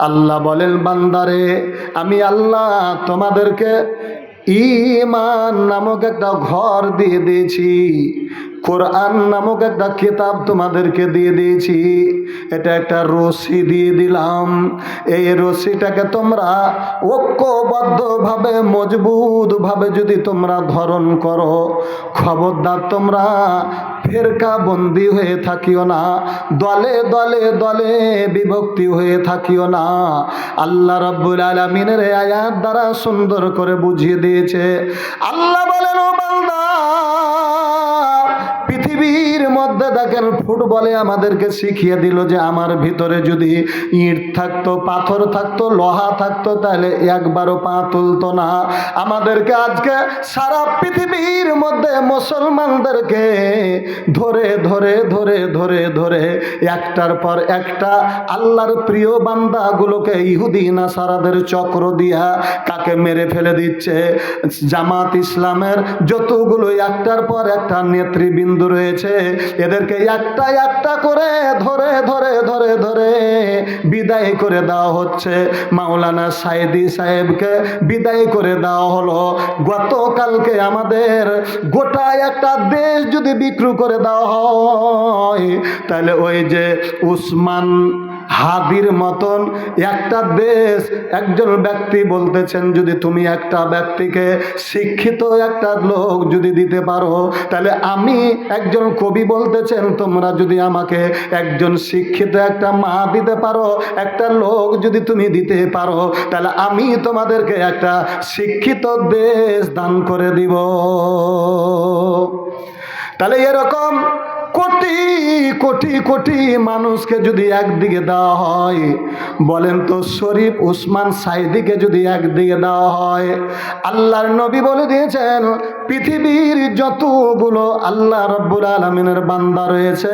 আল্লাহ বলেন, বান্দারে আমি আল্লাহ তোমাদেরকে ঈমান নামক একটা ঘর দিয়ে দিয়েছি, কোরআন নামক একটা কিতাব তোমাদেরকে দিয়ে দিয়েছি। এটা একটা রশি দিয়ে দিলাম। এই রশিটাকে তোমরা ঐক্যবদ্ধভাবে মজবুতভাবে যদি তোমরা ধারণ করো, খবরদার তোমরা ফেরকা বন্দী হয়ে থাকিও না, দলে দলে দলে বিভক্তি হয়ে থাকিও না। আল্লাহ রাব্বুল আলামিনের আয়াত দ্বারা সুন্দর করে বুঝিয়ে দিয়েছে। আল্লাহ বলেন, ও বান্দা, পৃথিবীর মধ্যে দেখেন ফুটবলে আমাদেরকে শিখিয়ে দিল যে আমার ভিতরে যদি ইট থাকতো, পাথর থাকতো, লোহা থাকতো, তাহলে একবারও পা তুলতো না। আমাদেরকে আজকে সারা পৃথিবীর মধ্যে মুসলমানদেরকে ধরে ধরে ধরে ধরে ধরে একটার পর একটা আল্লাহর প্রিয় বান্দাগুলোকে ইহুদি নাসারাদের চক্র দিয়া কাকে মেরে ফেলে দিচ্ছে। জামাত ইসলামের যতগুলো একটার পর একটা নেতৃবৃন্দ রয়েছে, এদেরকে একটা একটা করে ধরে ধরে ধরে ধরে বিদায় করে দেওয়া হচ্ছে। মাওলানা সাইদি সাহেবকে বিদায় করে দেওয়া হলো। গতকালকে আমাদের গোটা একটা দেশ যদি বিক্রি করে দেওয়া হয়, তাহলে ওই যে উসমান হাদির মতন একটা দেশ, একজন ব্যক্তি বলতেছেন, যদি তুমি একটা ব্যক্তিকে শিক্ষিত একটা লোক যদি দিতে পারো, তাহলে আমি, একজন কবি বলতেছেন, তোমরা যদি আমাকে একজন শিক্ষিত একটা মা দিতে পারো, একটা লোক যদি তুমি দিতে পারো, তাহলে আমি তোমাদেরকে একটা শিক্ষিত দেশ দান করে দিব। তাহলে এরকম কোটি কোটি কোটি মানুষকে যদি একদিকে দেওয়া হয়, বলেন তো শরীফ উসমান সাইদিকে যদি একদিকে দেওয়া হয়, আল্লাহর নবী বলে দিয়েছেন পৃথিবীর যতগুলো আল্লাহ রাব্বুল আলামিনের বান্দা রয়েছে,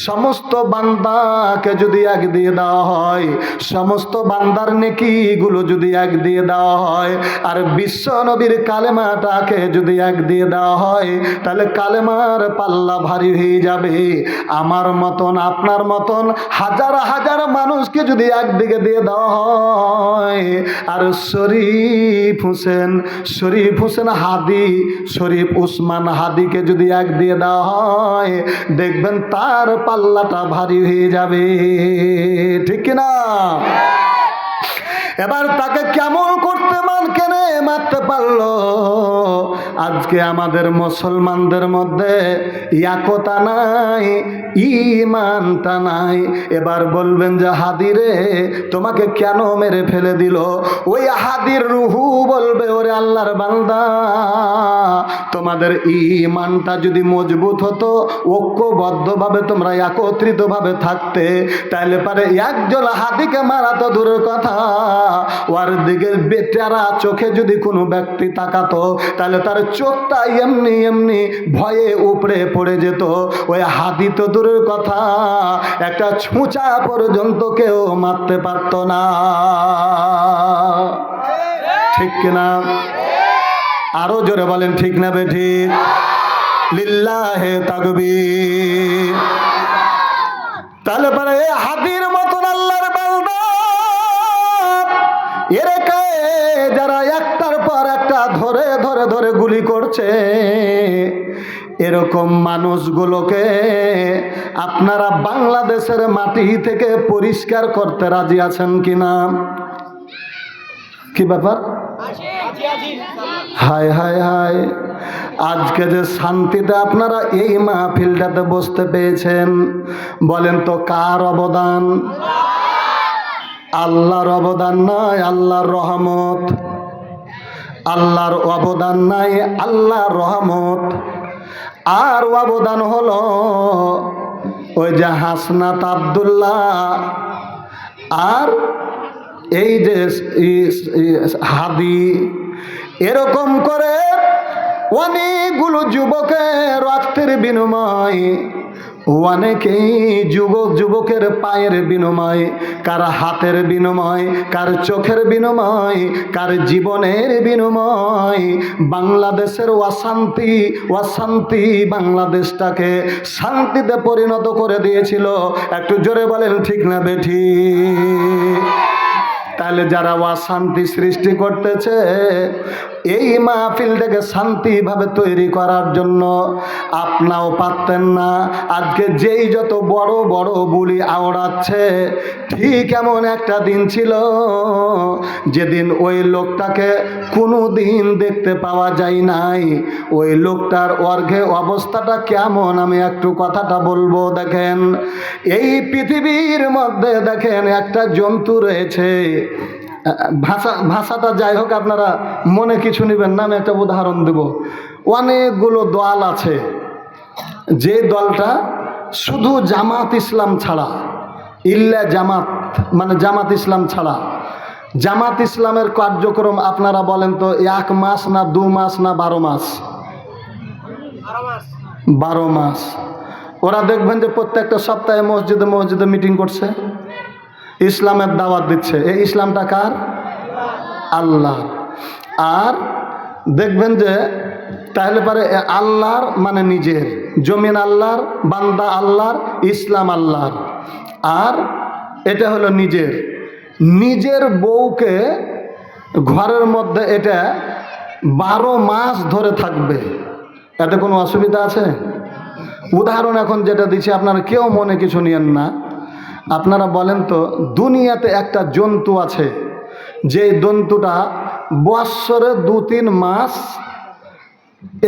সমস্ত বান্দাকে যদি একদিকে দেওয়া হয়, সমস্ত বান্দার নেকিগুলো যদি একদিকে দেওয়া হয়, আর বিশ্ব নবীর কালেমাটাকে যদি একদিকে দেওয়া হয়, তাহলে কালেমার পাল্লা ভারী হয়ে যাবে। আমার মতন, আপনার মতন হাজার হাজার মানুষকে যদি একদিকে দিয়ে দেওয়া হয়, আর শরীফ হোসেন হাদি, শরীফ উসমান হাদিকে যদি এক দিয়ে দেওয়া হয়, দেখবেন তার পাল্লাটা ভারী হয়ে যাবে। ঠিক কিনা? এবার তাকে কেমন করতে কেনে মারতে পারলো? আজকে আমাদের মুসলমানদের মধ্যে একতা নাই, ঈমানটা নাই। এবার বলবেন যে হাদিরে তোমাকে কেন মেরে ফেলে দিল? ওই হাদির রুহু বলবে, ওরে আল্লাহর বান্দা, তোমাদের ঈমানটা যদি মজবুত হতো, ঐক্যবদ্ধভাবে তোমরা একত্রিতভাবে থাকতে, তাহলে পারে একজন হাদিকে মারা তো দূরের কথা, ওর দিকে বেটারা চোখে যদি কোনো ব্যক্তি তাকাতো, তাহলে তার চোখটা এমনি এমনি ভয়ে উপড়ে পড়ে যেত। ওই হাদি তো দূরের কথা, একটা ছুঁচা পর্যন্ত কেউ মারতে পারত না। ঠিক কিনা? আরো জোরে বলেন ঠিক না বেঠিক? লিল্লাহে তাকবীর। তাহলে পরে এই হাদির মতন আল্লাহর বান্দা, এরকে যারা একটার পর একটা ধরে ধরে ধরে গুলি করছে, এরকম মানুষগুলোকে আপনারা বাংলাদেশের মাটি থেকে পরিষ্কার করতে রাজি আছেন কিনা? কি ব্যাপার? হায় হায় হায়, আজকে যে শান্তিতে আপনারা এই মাহফিলটাতে বসতে পেয়েছেন, বলেন তো কার অবদান? আল্লাহর অবদান নাই, আল্লাহর রহমত। আল্লাহর অবদান নাই, আল্লাহর রহমত। আর অবদান হলো ওই যে হাসনাত আব্দুল্লাহ আর এই যে হাদি, এরকম করে অনেকগুলো যুবকের রক্তের বিনিময়, অনেকেই যুবকের পায়ের বিনিময়, কার হাতের বিনিময়, কার চোখের বিনিময়, কার জীবনের বিনিময় বাংলাদেশের অশান্তি বাংলাদেশটাকে শান্তিতে পরিণত করে দিয়েছিল। একটু জোরে বলেন ঠিক না বেঠিক? তাহলে যারা অশান্তি সৃষ্টি করতেছে এই মাহফিলটাকে শান্তিভাবে তৈরি করার জন্য আপনাও পারতেন না। আজকে যেই যত বড় বড় বুলি আওড়াচ্ছে, ঠিক এমন একটা দিন ছিল যেদিন ওই লোকটাকে কোনো দিন দেখতে পাওয়া যায় নাই। ওই লোকটার অর্ঘে অবস্থাটা কেমন আমি একটু কথাটা বলবো। দেখেন, এই পৃথিবীর মধ্যে দেখেন একটা জন্তু রয়েছে, ভাষাটা যাই হোক আপনারা মনে কিছু নেবেন না, আমি একটা উদাহরণ দেব। অনেকগুলো দল আছে, যে দলটা শুধু জামাত ইসলাম ছাড়া, ইল্লা জামাত মানে জামাত ইসলাম ছাড়া, জামাত ইসলামের কার্যক্রম আপনারা বলেন তো 1 মাস না 2 মাস না 12 মাস? 12 মাস। ওরা দেখবেন যে প্রত্যেকটা সপ্তাহে মসজিদে মসজিদে মিটিং করছে, ইসলামের দাওয়াত দিচ্ছে। এই ইসলামটা কার? আল্লাহ। আর দেখবেন যে তাহলে পারে আল্লাহর মানে নিজের, জমিন আল্লাহর, বান্দা আল্লাহর, ইসলাম আল্লাহর। আর এটা হলো নিজের, নিজের বউকে ঘরের মধ্যে এটা 12 মাস ধরে থাকবে, এতে কোনো অসুবিধা আছে? উদাহরণ এখন যেটা দিচ্ছি, আপনারা কেউ মনে কিছু নিয়েন না। আপনারা বলেন তো, দুনিয়াতে একটা জন্তু আছে যে জন্তুটা বৎসরে 2-3 মাস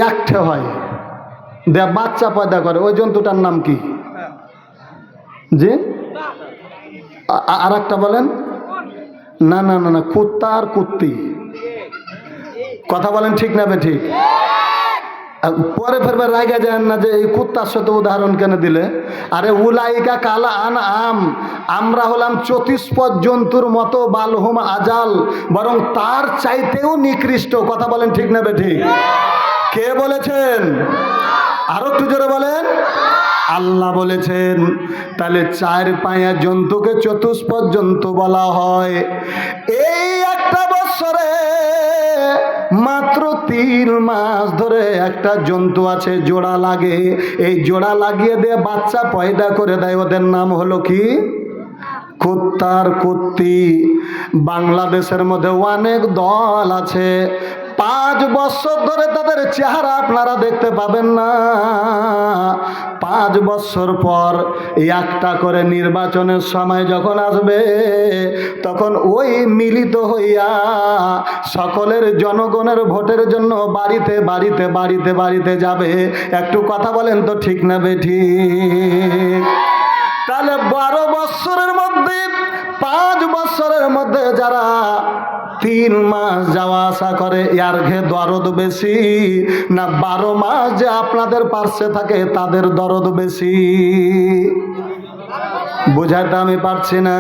একঠে হয়, বাচ্চা পয়দা করে, ওই জন্তুটার নাম কি? জি, আর একটা বলেন। না না না না, কুত্তা আর কুত্তি। কথা বলেন ঠিক না ঠিক? পরে ফেরবার রাইগা যান না যে এই কুত্তার সাথে উদাহরণ কেন দিলে। আরে উলাইকা কালা আন আম, আমরা হলাম চতুষ্পদ জন্তুর মতো, বালহুম আজাল, বরং তার চাইতেও নিকৃষ্ট। কথা বলেন ঠিক না ঠিক? কে বলেছেন? আরো একটু জোরে বলেন। আল্লাহ বলেছেন। তাহলে 4 পায়া জন্তুকে চতুষ্পদ জন্তু বলা হয়। এই একটা বছরে মাত্র 3 মাস ধরে একটা জন্তু আছে জোড়া লাগে, এই জোড়া লাগিয়ে দিয়ে বাচ্চা পয়দা করে দেয়। ওদের নাম হলো কি? কুত্তার কুত্তি। বাংলাদেশের মধ্যে অনেক দল আছে, 5 বছর ধরে তাদের চেহারা আপনারা দেখতে পাবেন না। 5 বছর পর একটা করে নির্বাচনের সময় যখন আসবে, তখন ওই মিলিত হইয়া সকলের জনগণের ভোটের জন্য বাড়িতে বাড়িতে বাড়িতে বাড়িতে যাবে। একটু কথা বলেন তো ঠিক না বেঠিক? তাহলে 12 বছরের মধ্যে 5 বছরের মধ্যে যারা 3 মাস যাওয়া আসা করে, এর ঘে দরদ বেশি না 12 মাস যে আপনাদের পার্শ্বে থাকে তাদের দরদ বেশি? বুঝাতে আমি পারছি না।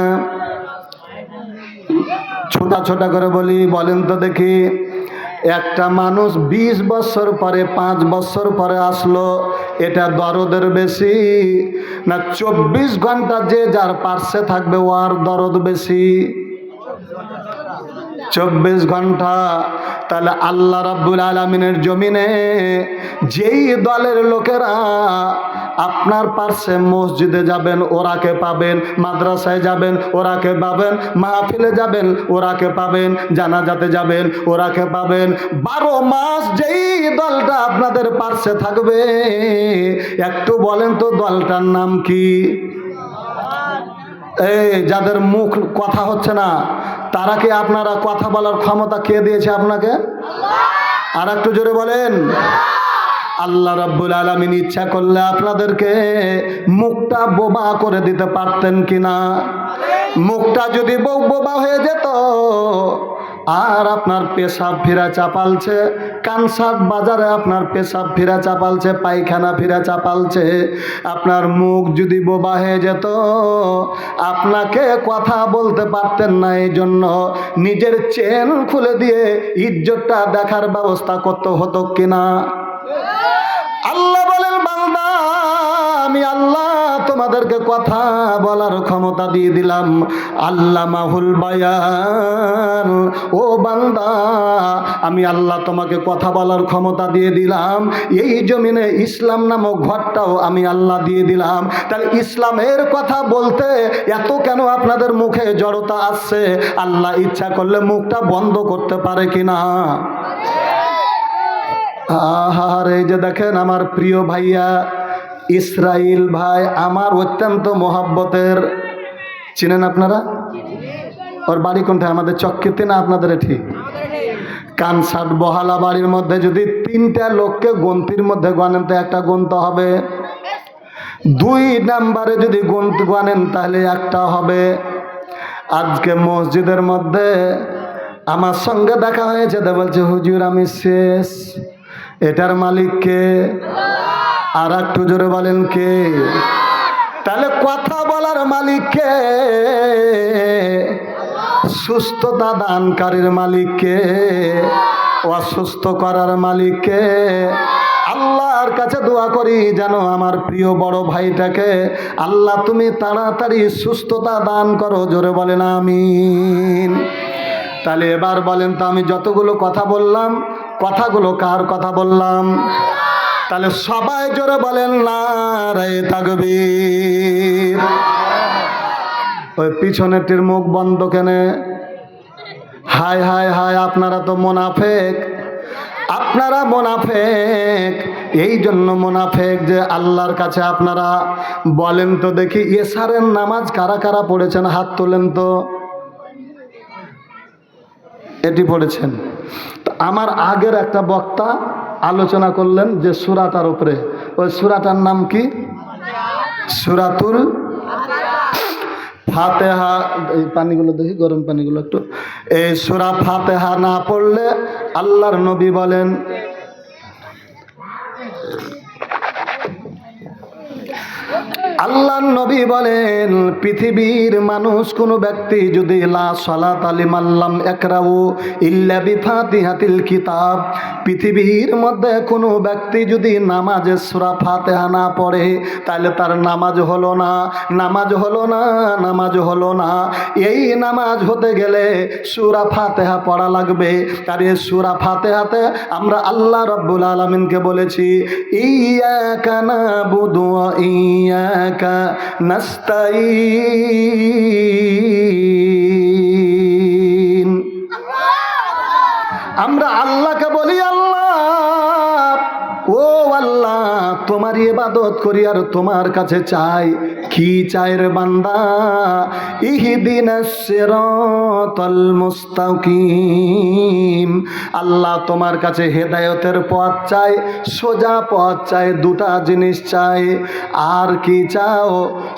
ছোটা ছোটা করে বলি, বলেন তো দেখি, একটা মানুষ 20 বছর পরে 5 বছর পরে আসলো, এটা দরদের বেশি না 24 ঘন্টা যে যার পার্শ্বে থাকবে ওর দরদ বেশি? 24 ঘন্টা। তাহলে আল্লাহ রাব্বুল আলামিনের জমিনে যেই দলের লোকেরা আপনার পার্শ্বে মসজিদে যাবেন ওরাকে পাবেন, মাদ্রাসায় যাবেন ওরাকে পাবেন, মাহফিলে যাবেন ওরাকে পাবেন, জানাজাতে যাবেন ওরাকে পাবেন। 12 মাস যেই দলটা আপনাদের পার্শ্বে থাকবে, একটু বলেন তো দলটার নাম কি? এই যাদের মুখ কথা হচ্ছে না, তারা কি আপনারা কথা বলার ক্ষমতা কে দিয়েছে আপনাকে? আর একটু জোরে বলেন। আল্লাহ রাব্বুল আলামিন ইচ্ছা করলে আপনাদেরকে মুখটা বোবা করে দিতে পারতেন কিনা? মুখটা যদি বোবা হয়ে যেত, আর আপনার পেশাব ফিরা চাপালছে, কানসাট বাজারে আপনার পেশাব ফিরা চাপালছে, পায়খানা ফিরা চাপালছে, আপনার মুখ যদি বোবা হয়ে যেত, আপনাকে কথা বলতে পারতেন না। এই জন্য নিজের চেন খুলে দিয়ে ইজ্জতটা দেখার ব্যবস্থা করতে হতো কিনা? আল্লাহ বলেন, বান্দা আমি আল্লাহ তোমার তোমাদেরকে কথা বলার ক্ষমতা দিয়ে দিলাম, আল্লামাহুল বায়ান। ও বান্দা, আমি আল্লাহ তোমাকে কথা বলার ক্ষমতা দিয়ে দিলাম, এই জমিনে ইসলাম নামক ঘরটাও আমি আল্লাহ দিয়ে দিলাম। তাহলে ইসলামের কথা বলতে এত কেন আপনাদের মুখে জড়তা আসছে? আল্লাহ ইচ্ছা করলে মুখটা বন্ধ করতে পারে কিনা? আহার, এই যে দেখেন আমার প্রিয় ভাইয়া ইসরাইল ভাই, আমার অত্যন্ত মহব্বতের, চিনেন আপনারা? ওর বাড়ি কোনটা? আমাদের চক্কিতে না আপনাদের এটি? কানসাট বহালা বাড়ির মধ্যে যদি 3টা লোককে গন্তির মধ্যে গণেন তো একটা গন্ত হবে, 2 নাম্বারে যদি গন্তি গণেন তাহলে একটা হবে। আজকে মসজিদের মধ্যে আমার সঙ্গে দেখা হয়েছে, বলছে হুজুর আমি শেষ। এটার মালিক কে? আর একটু জোরে বলেন কে? তাহলে কথা বলার মালিক কে? সুস্থতা দানকারীর মালিক কে? অসুস্থ করার মালিক কে? আল্লাহর কাছে দোয়া করি যেন আমার প্রিয় বড় ভাইটাকে আল্লাহ তুমি তাড়াতাড়ি সুস্থতা দান করো। জোরে বলেন আমিন। তাহলে এবার বলেন তো, আমি যতগুলো কথা বললাম, কথাগুলো কার কথা বললাম? তাহলে সবাই জোরে বলেন নারে তাকবীর। ওই পিছনেরটির মুখ বন্ধ কেনে? হায় হায় হায়, আপনারা তো মুনাফেক, আপনারা মুনাফেক। এই জন্য মুনাফেক যে আল্লাহর কাছে আপনারা বলেন তো দেখি, এশারের নামাজ কারা কারা পড়েছেন? হাত তোলেন তো। এটি পড়েছেন? আমার আগের একটা বক্তা আলোচনা করলেন যে সূরাটার উপরে, ওই সূরাটার নাম কি? সূরাতুল ফাতিহা। এই পানিগুলো দেখি, গরম পানিগুলো একটু। এই সূরা ফাতিহা না পড়লে আল্লাহর নবী বলেন, আল্লাহর নবী বলেন, পৃথিবীর মানুষ কোনো ব্যক্তি যদি লা সালাত লিমান লাম ইয়াকরাউ ইল্লা বিফাতিহাতিল কিতাব, পৃথিবীর মধ্যে কোনো ব্যক্তি যদি নামাজে সূরা ফাতিহা না পড়ে তাহলে তার নামাজ হলো না, নামাজ হলো না, নামাজ হলো না। এই নামাজ হতে গেলে সূরা ফাতিহা পড়া লাগবে। আর এই সূরা ফাতিহাতে আমরা আল্লাহ রাব্বুল আলামিনকে বলেছি, ইয়াকা নাবুদু ওয়া ইয়াকা নাস্তাইন। আমরা আল্লাহকে বলি, আল্লাহ ও আল্লাহ তোমার ইবাদত করি আর তোমার কাছে চাই। কি চাই রে বান্দা? ইহদিনাস সিরাতাল মুস্তাকিম। আল্লাহ তোমার কাছে হেদায়েতের পথ চাই, সোজা পথ চাই, 2টা জিনিস চাই। আর কি চাও?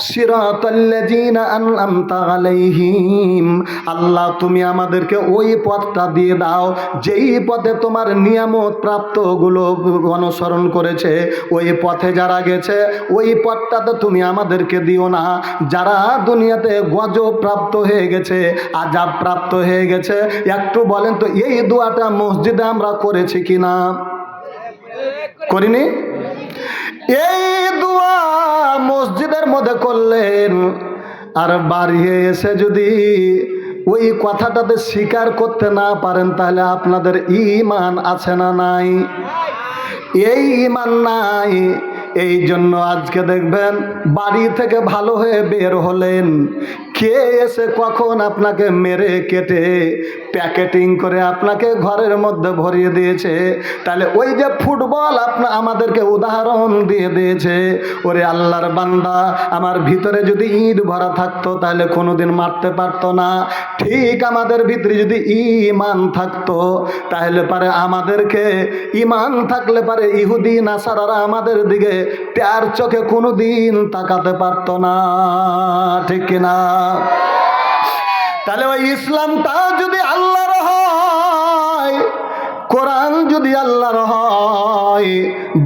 সিরাতাল্লাযিনা আনআমতা আলাইহিম। আল্লাহ তুমি আমাদেরকে ওই পথটা দিয়ে দাও যেই পথে তোমার নিয়ামত প্রাপ্তগুলো অনুসরণ করেছে, ওই পথে যারা গেছে ওই পথটাতে তুমি আমাদেরকে দিও না। যারা দুনিয়াতে গজব প্রাপ্ত হয়ে গেছে, আযাব প্রাপ্ত হয়ে গেছে, একটু বলেন তো এই দোয়াটা মসজিদে আমরা করেছি কিনা? করিনি? এই দোয়া মসজিদের মধ্যে করলেন, আর বাড়িয়ে এসে যদি ওই কথাটাতে স্বীকার করতে না পারেন তাহলে আপনাদের ঈমান আছে না নাই? এই ঈমান নাই। এই জন্য আজকে দেখবেন বাড়ি থেকে ভালো হয়ে বের হলেন, কে এসে কখন আপনাকে মেরে কেটে প্যাকেটিং করে আপনাকে ঘরের মধ্যে ভরিয়ে দিয়েছে। তাহলে ওই যে ফুটবল আমাদেরকে উদাহরণ দিয়ে দিয়েছে, ওরে আল্লাহর বান্দা আমার ভিতরে যদি ইট ভরা থাকতো তাহলে কোনোদিন মারতে পারতো না। ঠিক আমাদের ভিতরে যদি ঈমান থাকতো তাহলে পারে আমাদেরকে, ঈমান থাকলে পারে ইহুদি নাসারারা আমাদের দিকে তার চোখে কোনোদিন তাকাতে পারতো না। ঠিক কিনা? তাহলে ওই ইসলামটা যদি আল্লাহর হয়, কোরআন যদি আল্লাহর হয়,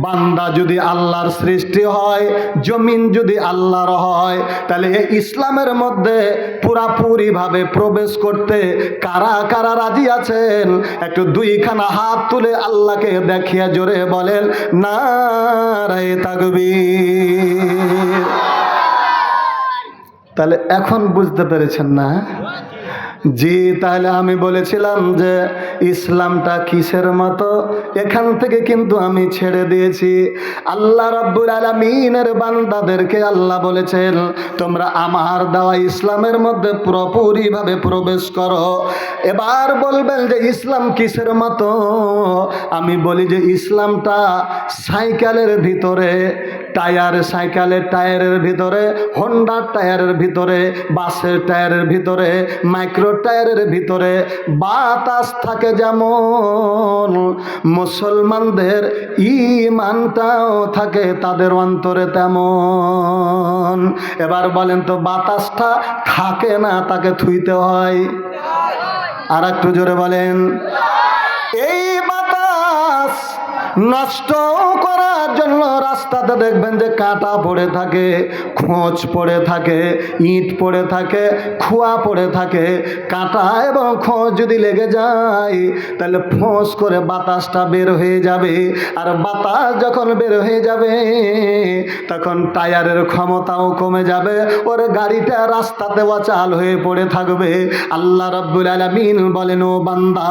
বান্দা যদি আল্লাহর সৃষ্টি হয়, জমিন যদি আল্লাহর হয়, তাহলে এই ইসলামের মধ্যে পুরাপুরি ভাবে প্রবেশ করতে কারা কারা রাজি আছেন? একটু 2খানা হাত তুলে আল্লাহকে দেখিয়ে জোরে বলেন নারে তাকবীর। তাহলে এখন বুঝতে পেরেছেন না? জি, তাহলে আমি বলেছিলাম যে ইসলামটা কিসের মতো, এখান থেকে কিন্তু আমি ছেড়ে দিয়েছি। আল্লাহ রাব্বুল আলামিনের বান্দাদেরকে আল্লাহ বলেছেন, তোমরা আমার দেওয়া ইসলামের মধ্যে পুরোপুরিভাবে প্রবেশ করো। এবার বলবেন যে ইসলাম কিসের মতো? আমি বলি যে ইসলামটা সাইকেলের ভিতরে টায়ার, সাইকেলের টায়ারের ভিতরে, হোন্ডার টায়ারের ভিতরে, বাসের টায়ারের ভিতরে, মাইক্রো টায়ারের ভিতরে বাতাস থাকে যেমন, মুসলমানদের ঈমানটাও থাকে তাদের অন্তরে তেমন। এবার বলেন তো, বাতাসটা থাকে না, তাকে থুইতে হয়। আর একটু জোরে বলেন। এই বাতাস নষ্ট করার জন্য রাস্তাতে দেখবেন যে কাঁটা পড়ে থাকে, খোঁচ পড়ে থাকে, ইট পড়ে থাকে, খোয়া পড়ে থাকে। কাঁটা এবং খোঁচ যদি লেগে যায় তাহলে ফোঁস করে বাতাসটা বের হয়ে যাবে। আর বাতাস যখন বের হয়ে যাবে তখন টায়ারের ক্ষমতাও কমে যাবে, ওর গাড়িটা রাস্তাতে অচল হয়ে পড়ে থাকবে। আল্লাহ রাব্বুল আলামিন বলেন, ও বান্দা,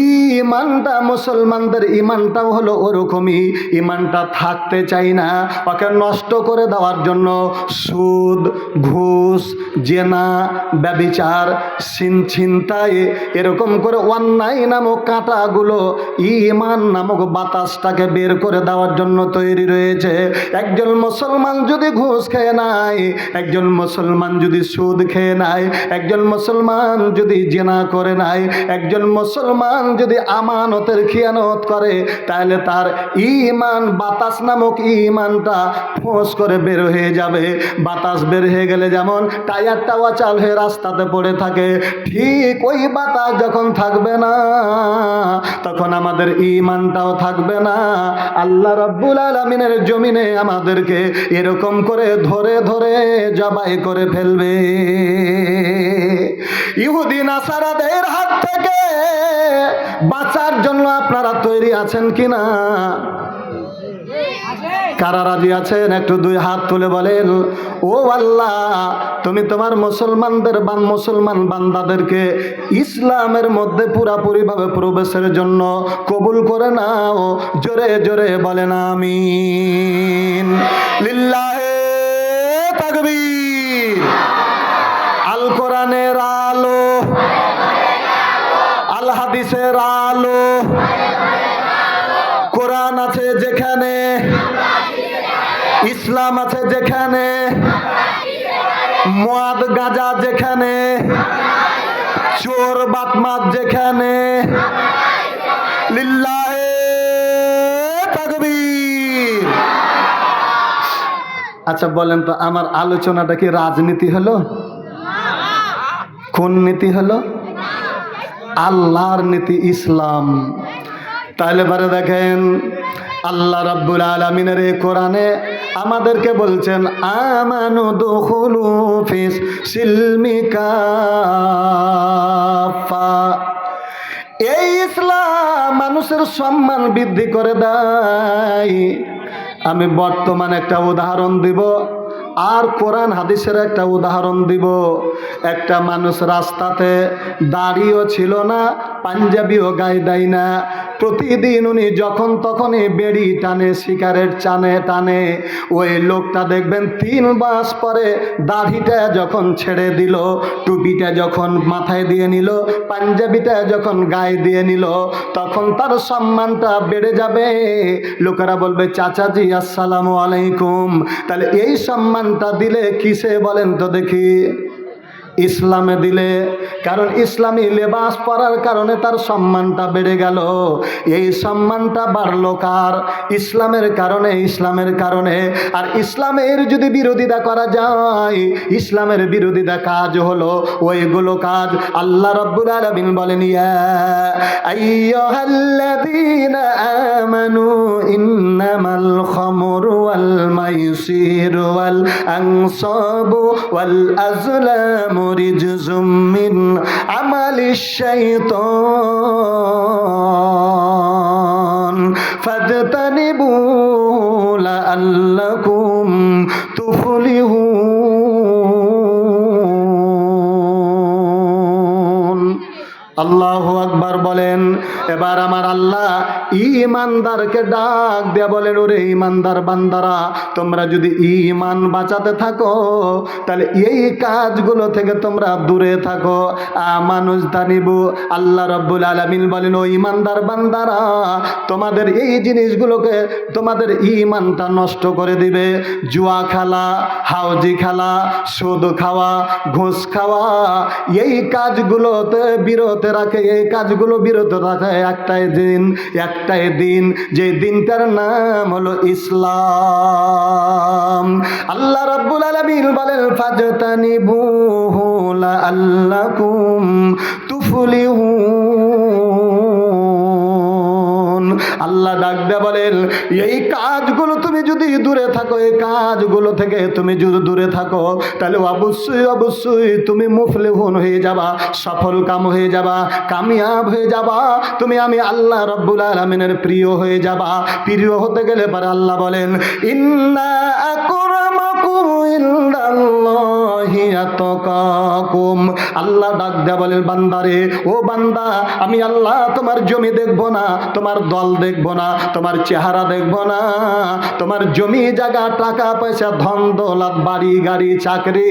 ঈমানটা, মুসলমানদের ঈমানটাও হলো ওরকমই। ঈমানটা থাকতে চাই না, ওকে নষ্ট করে দেওয়ার জন্য সুদ, ঘুষ, জেনা, ব্যভিচার, ছিনতাই, এরকম করে অন্যায় নামক কাঁটাগুলো ঈমান নামক বাতাসটাকে বের করে দেওয়ার জন্য তৈরি রয়েছে। একজন মুসলমান যদি ঘুষ খেয়ে নেয়, একজন মুসলমান যদি সুদ খেয়ে নেয়, একজন মুসলমান যদি জেনা করে নেয়, একজন মুসলমান যদি আমানতের খিয়ানত করে, তাহলে তার ঈমান, বাতাস নামক ঈমানটা ফোঁস করে বের হয়ে যাবে। বাতাস বের হয়ে গেলে যেমন টায়ারটা অচল হয়ে রাস্তাতে পড়ে থাকে, ঠিক ওই বাতাস যখন থাকবে না তখন আমাদের ঈমানটাও থাকবে না। আল্লাহ রাব্বুল আলামিনের জমিনে আমাদেরকে এরকম করে ধরে ধরে জবাই করে ফেলবে। ইহুদি নাসারাদের হাত থেকে বাঁচার জন্য আপনারা তৈরি আছেন কিনা? কারা রাজি আছেন? একটু দুই হাত তুলে বলেন, ও আল্লাহ, তুমি তোমার মুসলমান বান্দাদেরকে ইসলামের মধ্যে পুরাপুরিভাবে প্রবেশের জন্য কবুল করে নাও। জোরে জোরে বলেন আমিন। লিল্লাহে তাকবীর। আল কোরআনের আলো, আল হাদিসের আলো, কোরআন আছে যেখানে, ইসলাম আছে যেখানে, মদ গাঁজা যেখানে, চোর বাটমাত যেখানে, লিল্লাহে তাকবীর। আচ্ছা বলেন তো, আমার আলোচনাটা কি রাজনীতি হলো? কোন নীতি হলো? আল্লাহর নীতি, ইসলাম। তাহলে পরে দেখেন, আল্লাহ রাব্বুল আলামিনের এই কোরআনে আমাদেরকে বলছেন, আমানু দুখুলু ফিস সিলমি কাফা। এই ইসলাম মানুষের সম্মান বৃদ্ধি করে দেয়। আমি বর্তমানে একটা উদাহরণ দিব, আর কোরআন হাদিসের একটা উদাহরণ দিব। একটা মানুষ রাস্তাতে দাড়িও ছিল না, পাঞ্জাবিও গায়ে দেয় না, প্রতিদিন উনি যখন তখনই বেড়ি টানে, সিগারেট টানে। ওই লোকটা দেখবেন 3 মাস পরে দাড়িটা যখন ছেড়ে দিল, টুপিটা যখন মাথায় দিয়ে নিল, পাঞ্জাবিটা যখন গায়ে দিয়ে নিল, তখন তার সম্মানটা বেড়ে যাবে। লোকেরা বলবে, চাচাজি আসসালামু আলাইকুম। তাহলে এই সম্মানটা দিলে কিসে বলেন তো দেখি? ইসলামে দিলে। কারণ ইসলামী লেবাস পরার কারণে তার সম্মানটা বেড়ে গেল। এই সম্মানটা বাড়লো কার? ইসলামের কারণে, ইসলামের কারণে। আর ইসলামের যদি বিরোধিতা করা যায়, ইসলামের বিরোধিতা কাজ হলো ওইগুলো কাজ। আল্লাহ রাব্বুল আলামিন বলেন, ইয়া আইয়ুহাল্লাযীনা আমানু ইন্নামাল খামরু ওয়াল মাইসিরু ওয়াল আনসাবু ওয়াল আজলামু রিজজুম মিন আমালিশ শাইতান ফাজতানিবু লাআল্লাকুম তুফলিহুন। আল্লাহু আকবার বলেন। এবার আমার আল্লাহ ঈমানদারকে ডাক দিয়ে বলেন, ওরে ঈমানদার বান্দারা, তোমরা যদি ঈমান বাঁচাতে থাকো তাহলে এই কাজগুলো থেকে তোমরা দূরে থাকো। আমানুজতানিবু, আল্লাহ রাব্বুল আলামিন বলেন, ও ঈমানদার বান্দারা, তোমাদের এই জিনিসগুলোকে, তোমাদের ঈমানটা নষ্ট করে দিবে। জুয়া খেলা, হাউজি খেলা, সুদ খাওয়া, ঘুষ খাওয়া, এই কাজগুলোতে বিরত রাখে, এই কাজগুলো বিরত রাখে একটাই দিন, যে দিনটার নাম হলো ইসলাম। আল্লাহ রাব্বুল আলামিন বলেন, ফাজতানিবুহু লাআল্লাকুম তুফলিহুন। আল্লাহ ডাক দিয়ে বলেন, এই কাজগুলো তুমি যদি দূরে থাকো, এই কাজগুলো থেকে তুমি যদি দূরে থাকো, তাহলে অবশ্যই অবশ্যই তুমি মুফলিহুন হয়ে যাবা, সফল কাম হয়ে যাবা, কামিয়াব হয়ে যাবা। তুমি আমি আল্লাহ রাব্বুল আলামিনের প্রিয় হয়ে যাবা। প্রিয় হতে গেলে পরে আল্লাহ বলেন, ইন্না আকরামাকুম ইনদাল্লাহি আতকাকুম। আল্লাহ ডাক দেয়া বলেন, বান্দারে, ও বান্দা, আমি আল্লাহ তোমার জমি দেখবো না, তোমার দল দেখবো না, তোমার চেহারা দেখবো না, তোমার জমি জায়গা, টাকা পয়সা, ধন দৌলত, বাড়ি গাড়ি, চাকরি,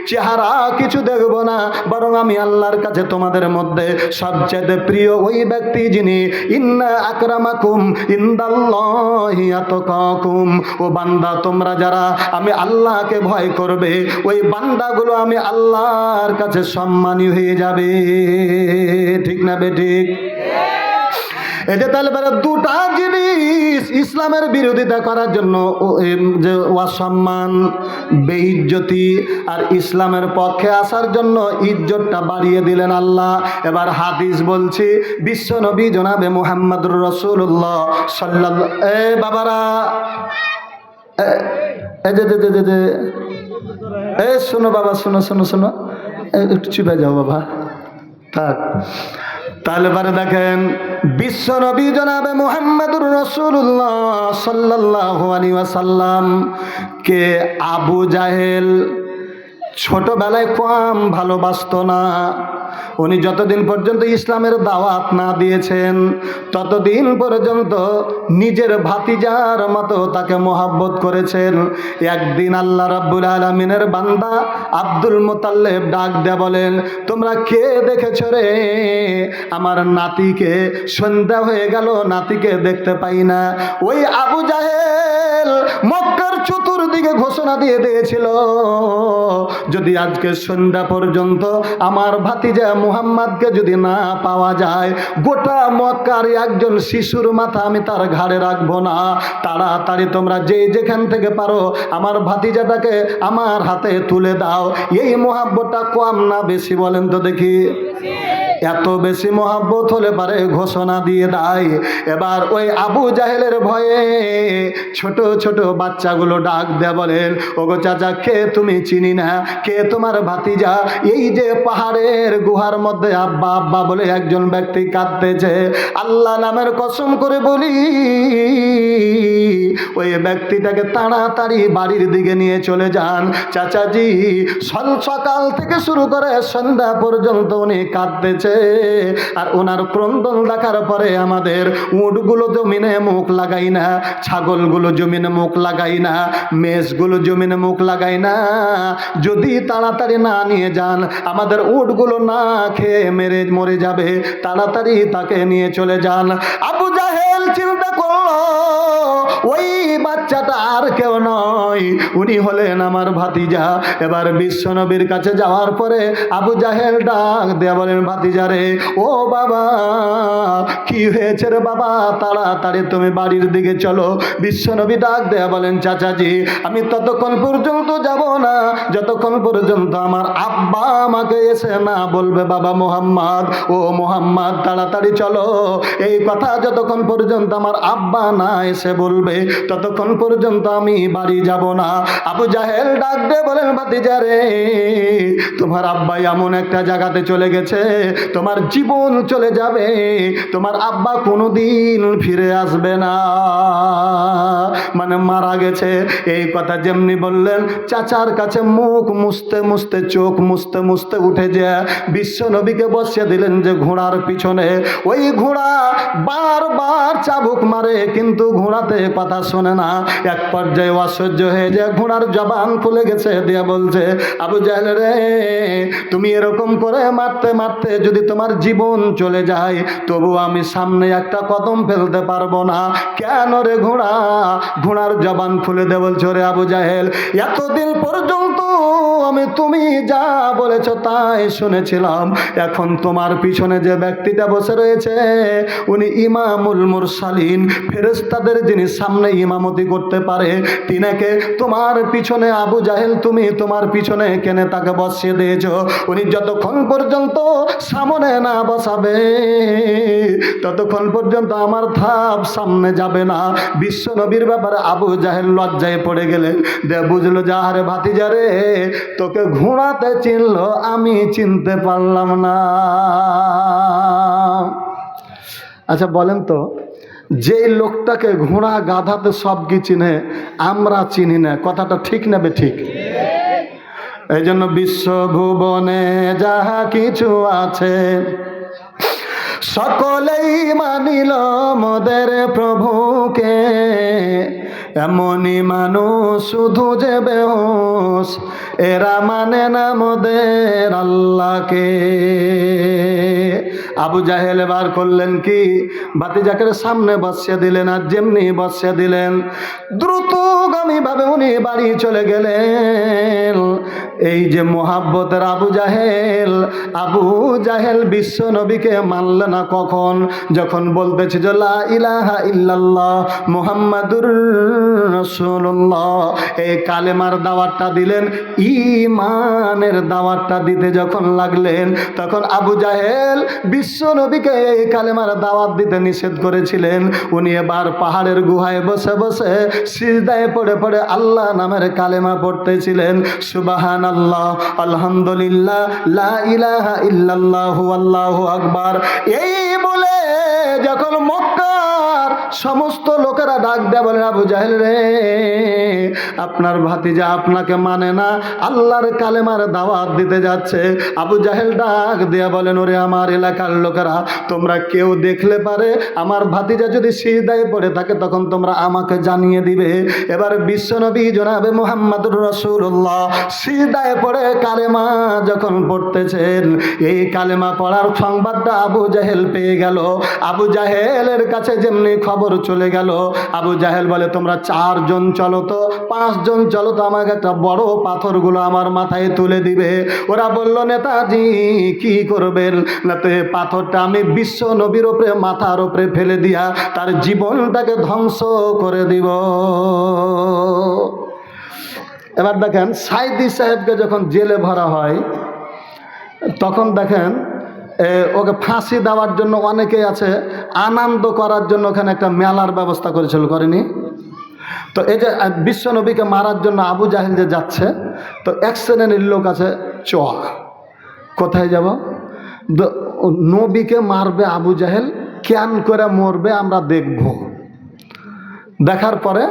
চেহারা কিছু দেখবো না, বরং আমি আল্লাহর কাছে তোমাদের মধ্যে সবচেয়ে প্রিয় ওই ব্যক্তি যিনি ইন্না আকরামাকুম ইনদাল্লাহি আতকাকুম। ও বান্দা, তোমরা যারা আমি আল্লাহকে ভয় করবে, ওই বান্দাগুলো আমি আল্লাহর কাছে সম্মানী হয়ে যাবে। ঠিক না বেঠিক? এই যে তাহলে দুটা জিনিস ইসলামের বিরোধিতা করার জন্য, যে অসম্মান, বেইজ্জতি, আর ইসলামের পক্ষে আসার জন্য ইজ্জতটা বাড়িয়ে দিলেন আল্লাহ। এবার হাদিস বলছি, বিশ্বনবী জনাবে মুহাম্মদুর রাসূলুল্লাহ সাল্লাল্লাহু, বাবারা, শোনো বাবা, শোনো শোনো শোনো, একটু চুপে যাও বাবা, থাক। তাহলে পরে দেখেন, বিশ্ব নবী জনাবে মুহাম্মদুর রাসূলুল্লাহ সাল্লাল্লাহু আলাইহি ওয়াসাল্লাম কে আবু জাহেল ছোটবেলায় কম ভালোবাসতো না। উনি যতদিন পর্যন্ত ইসলামের দাওয়াত না দিয়েছেন ততদিন পর্যন্ত নিজের ভাতিজার মতো তাকে মহব্বত করেছেন। একদিন আল্লাহ রাব্বুল আলামিনের বান্দা আব্দুল মুতাল্লিব ডাক দিয়ে বলেন, তোমরা কে দেখেছো রে আমার নাতিকে? সন্ধ্যা হয়ে গেল, নাতিকে দেখতে পাই না। ওই আবু জাহেল মক্কার চতুর্দিকে ঘোষণা দিয়ে দিয়েছিল, যদি আজকে সন্ধ্যা পর্যন্ত আমার ভাতিজা মুহাম্মাদকে যদি না পাওয়া যায়, গোটা মক্কার একজন শিশুর মাথা আমি তার ঘাড়ে রাখবো না। তাড়াতাড়ি তোমরা যে যেখান থেকে পারো আমার ভাতিজাটাকে আমার হাতে তুলে দাও। এই মহাব্বতটা কম না বেশি বলেন তো দেখি? এত বেশি মহাব্বত হলে পারে ঘোষণা দিয়ে দেয়। এবার ওই আবু জাহেলের ভয়ে ছোট ছোট বাচ্চাগুলো ডাক দেয়া বলেন, ওগো চাচা, কে তুমি চিনি না? কে তোমার ভাতিজা? এই যে পাহাড়ের গুহার মধ্যে আব্বা আব্বা বলে একজন ব্যক্তি কাঁদতেছে, আল্লাহ নামের কসম করে বলি ওই ব্যক্তিটাকে তাড়াতাড়ি বাড়ির দিকে নিয়ে চলে যান। চাচাজি সকাল থেকে শুরু করে সন্ধ্যা পর্যন্ত উনি কাঁদতেছে, আর ওনার ক্রন্দন দেখার পরে আমাদের উটগুলো জমিনে মুখ লাগাই না, ছাগলগুলো জমিনে মুখ লাগাই না, মেষগুলো জমিনে মুখ লাগাই না। যদি তাড়াতাড়ি না নিয়ে যান আমাদের উটগুলো না খেয়ে মরে যাবে, তাড়াতাড়ি তাকে নিয়ে চলে যান। আবু জাহেল চিন্তা করলো, ওই বাচ্চাটা আর কেউ নয়, উনি হলেন আমার ভাতিজা। এবার বিশ্ব নবীর কাছে যাওয়ার পরে আবু জাহেল ডাক দেয়া বলেন, ভাতিজা রে, ও বাবা, কি হয়েছে রে বাবা? তাড়াতাড়ি তুমি বাড়ির দিকে চলো। বিশ্ব নবী ডাক দেয়া বলেন, চাচাজি, আমি ততক্ষণ পর্যন্ত যাব না যতক্ষণ পর্যন্ত আমার আব্বা আমাকে এসে না বলবে, বাবা মুহাম্মদ, ও মুহাম্মদ তাড়াতাড়ি চলো। এই কথা যতক্ষণ পর্যন্ত আমার আব্বা না এসে বলবে যাবে, ততক্ষণ পর্যন্ত আমি বাড়ি যাব না। আবু জাহেল ডাক দিয়ে বলেন, ভাতিজা রে, তোমার আব্বা এমন একটা জায়গাতে চলে গেছে, তোমার জীবন চলে যাবে, তোমার আব্বা কোনোদিন ফিরে আসবে না, মানে মারা গেছে। এই কথা যেমনি বললেন, চাচার কাছে মুখ মুছতে মুছতে, চোখ মুছতে মুছতে উঠে যে বিশ্ব নবীকে বসিয়ে দিলেন যে ঘোড়ার পিছনে। ওই ঘোড়া বারবার চাবুক মারে, কিন্তু ঘোড়াতে কথা শোনে না। এক পর্যায়ে অসহ্য হয়ে যায়, ঘোড়ার জবান খুলে গেছে, দিয়ে বলছে, আবু জাহেল রে, তুমি এরকম করে মারতে মারতে যদি তোমার জীবন চলে যায়, তবু আমি সামনে একটা কদম ফেলতে পারবো না। কেন রে ঘোড়া? ঘোড়ার জবান খুলে দে বলছো, রে আবু জাহেল, এতদিন পর্যন্ত আমি তুমি যা বলেছ তাই শুনেছিলাম, এখন তোমার পিছনে যে ব্যক্তিটা বসে রয়েছে উনি ইমামুল মুরসালিন, ফেরেশতাদের যিনি সামনে ইমামতি করতে পারে, তিনাকে তোমার পিছনে আবু জাহেল তুমি তোমার পিছনে কেনে তাকে বসিয়ে দিয়েছ। উনি যতক্ষণ পর্যন্ত সামনে না বসাবে ততক্ষণ পর্যন্ত আমার ধাপ সামনে যাবে না। বিশ্ব নবীর ব্যাপারে আবু জাহেল লজ্জায় পড়ে গেলেন, দে বুঝলো যে আরে ভাতিজা রে, তোকে ঘোড়াতে চিনলো, আমি চিনতে পারলাম না। আচ্ছা বলেন তো, যে লোকটাকে ঘোড়া গাধাতে সব কি চিনে, আমরা চিনি না, কথাটা ঠিক নেবে ঠিক? এই জন্য বিশ্বভুবনে যাহা কিছু আছে সকলেই মানিল মোদের প্রভুকে, এমনই মানুষ শুধু যে বেহুশ, এরা মানে না মোদের আল্লাহকে। আবু জাহেল এবার করলেন কি, ভাতিজাকে সামনে বসিয়ে দিলেন, আর যেমনি বসিয়ে দিলেন দ্রুতগামী ভাবে উনি বাড়ি চলে গেলেন। এই যে মোহাব্বতের আবু জাহেল বিশ্ব নবীকে মানল না কখন? যখন বলতেছে যে লা ইলাহা ইল্লাল্লাহ মুহাম্মাদুর রাসূলুল্লাহ, এই কালেমার দাওয়াতটা দিলেন, ঈমানের দাওয়াতটা দিতে যখন লাগলেন, তখন আবু জাহেল বিশ্ব নবীকে এই কালেমার দাওয়াত দিতে নিষেধ করেছিলেন। উনি এবার পাহাড়ের গুহায় বসে বসে সিজদায় পড়ে পড়ে আল্লাহ নামের কালেমা পড়তেছিলেন, সুবহানাল্লাহ, আলহামদুলিল্লাহ, লা ইলাহা ইল্লাল্লাহু আল্লাহু আকবার। এই বলে যখন মক্কার সমস্ত লোকেরা ডাক দেয়, বলেন আবু জাহেল রে, আপনার ভাতিজা আপনাকে মানে না, আল্লাহর কালেমার দাওয়াত দিতে যাচ্ছে। আবু জাহেল ডাক দেয়া বলেন, ওরে আমার এলাকার লোকেরা, তোমরা কেউ দেখলে পারে আমার ভাতিজা যদি সিজদায় পড়ে থাকে, তখন তোমরা আমাকে জানিয়ে দিবে। এবার বিশ্বনবী জনাবে মুহাম্মদুর রাসূলুল্লাহ সিজদায় পড়ে কালেমা যখন পড়তেছেন, এই কালেমা পড়ার সংবাদটা আবু জাহেল পেয়ে গেল। আবু জাহেলের কাছে যেমনি খবর চলে গেল, আবু জাহেল বলে, তোমরা 4 জন চলো তো, 5 জন চলো তো, আমাকে একটা বড় পাথরগুলো আমার মাথায় তুলে দিবে। ওরা বলল, নেতাজি কি করবেন? না তো এই পাথরটা আমি বিশ্ব নবীর ওপরে, মাথার ওপরে ফেলে দিয়া তার জীবনটাকে ধ্বংস করে দিব। এবার দেখেন, সাইদি সাহেবকে যখন জেলে ভরা হয়, তখন দেখেন ওকে ফাঁসি দেওয়ার জন্য অনেকেই আছে, আনন্দ করার জন্য ওখানে একটা মেলার ব্যবস্থা করেছিল, করেনি? তো এই যে বিশ্ব নবীকে মারার জন্য আবু জাহেল যে যাচ্ছে, তো এক শ্রেণীর লোক আছে, কোথায় যাব? নবীকে মারবে আবু জাহেল, কেন করে মরবে আমরা দেখব, দেখার পরে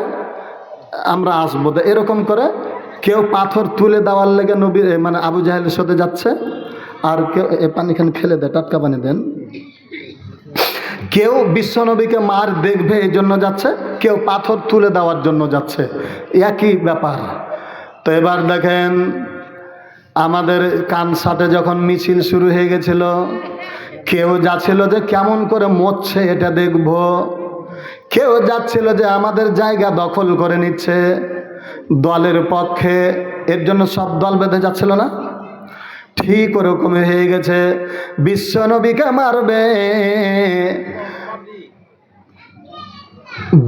আমরা আসবো। এরকম করে কেউ পাথর তুলে দেওয়ার লেগে নবীর মানে আবু জাহেলের সাথে যাচ্ছে, আর কেউ পানিখানে ফেলে দেয়, টাটকা পানি দেন। কেউ বিশ্ব নবীকে মার দেখবে এই জন্য যাচ্ছে, কেউ পাথর তুলে দেওয়ার জন্য যাচ্ছে, একই ব্যাপার। তো এবার দেখেন, আমাদের কানসাটে যখন মিছিল শুরু হয়ে গেছিল, কেউ যাচ্ছিল যে কেমন করে মরছে এটা দেখব, কেউ যাচ্ছিল যে আমাদের জায়গা দখল করে নিচ্ছে, দলের পক্ষে, এর জন্য সব দল বেঁধে যাচ্ছিল না? ঠিক ওরকমই হয়ে গেছে, বিশ্ব নবীকে মারবে,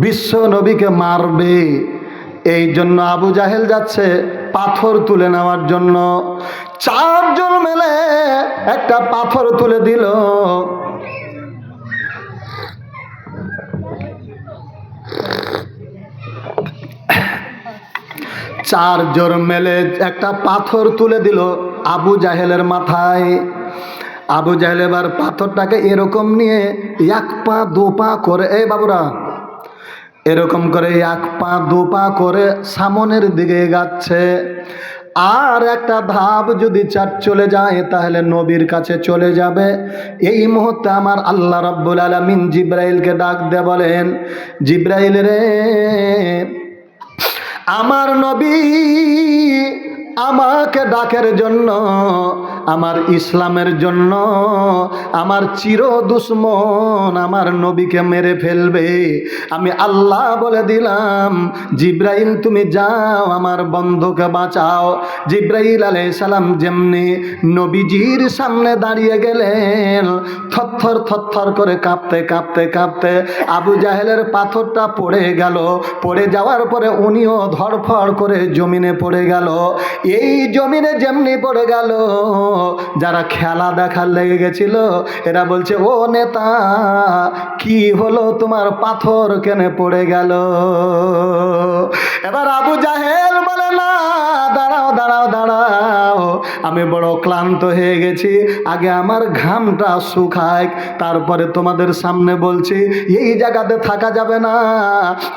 বিশ্ব নবীকে মারবে, এই জন্য আবু জাহেল যাচ্ছে পাথর তুলে নেওয়ার জন্য। 4 জন মিলে একটা পাথর তুলে দিল। চার জোর মেলে একটা পাথর তুলে দিল আবু জাহেলের মাথায়। আবু জাহেল এবার পাথরটাকে এরকম নিয়ে এক পা দু পা করে, এই বাবুরা, এরকম করে এক পা দু পা করে সামনের দিকে এগাচ্ছে। আর একটা ধাপ যদি চলে যায় তাহলে নবীর কাছে চলে যাবে। এই মুহূর্তে আমার আল্লাহ রাব্বুল আলামিন জিব্রাইলকে ডাক দিয়ে বলেন, জিব্রাইল রে, আমার নবী আমাকে ডাকের জন্য, আমার ইসলামের জন্য আমার চির দুশ্মন আমার নবীকে মেরে ফেলবে। আমি আল্লাহ বলে দিলাম, জিব্রাইল তুমি যাও আমার বন্ধুকে বাঁচাও। জিব্রাইল আলাইহিস সালাম যেমনি নবীজির সামনে দাঁড়িয়ে গেলেন, থরথর থরথর করে কাঁপতে কাঁপতে কাঁপতে আবু জাহেলের পাথরটা পড়ে গেল। পড়ে যাওয়ার পরে উনিও ধড়ফড় করে জমিনে পড়ে গেল। এই জমিনে যেমনি পড়ে গেল, যারা খেলা দেখার লেগে গেছিল এরা বলছে, ও নেতা কি হলো, তোমার পাথর কেনে পড়ে গেল? এবার আবু জাহেল বলে, না দাঁড়াও দাঁড়াও দাঁড়াও, আমি বড় ক্লান্ত হয়ে গেছি, আগে আমার ঘামটা শুকায়, তারপরে তোমাদের সামনে বলছি। এই জায়গাতে থাকা যাবে না,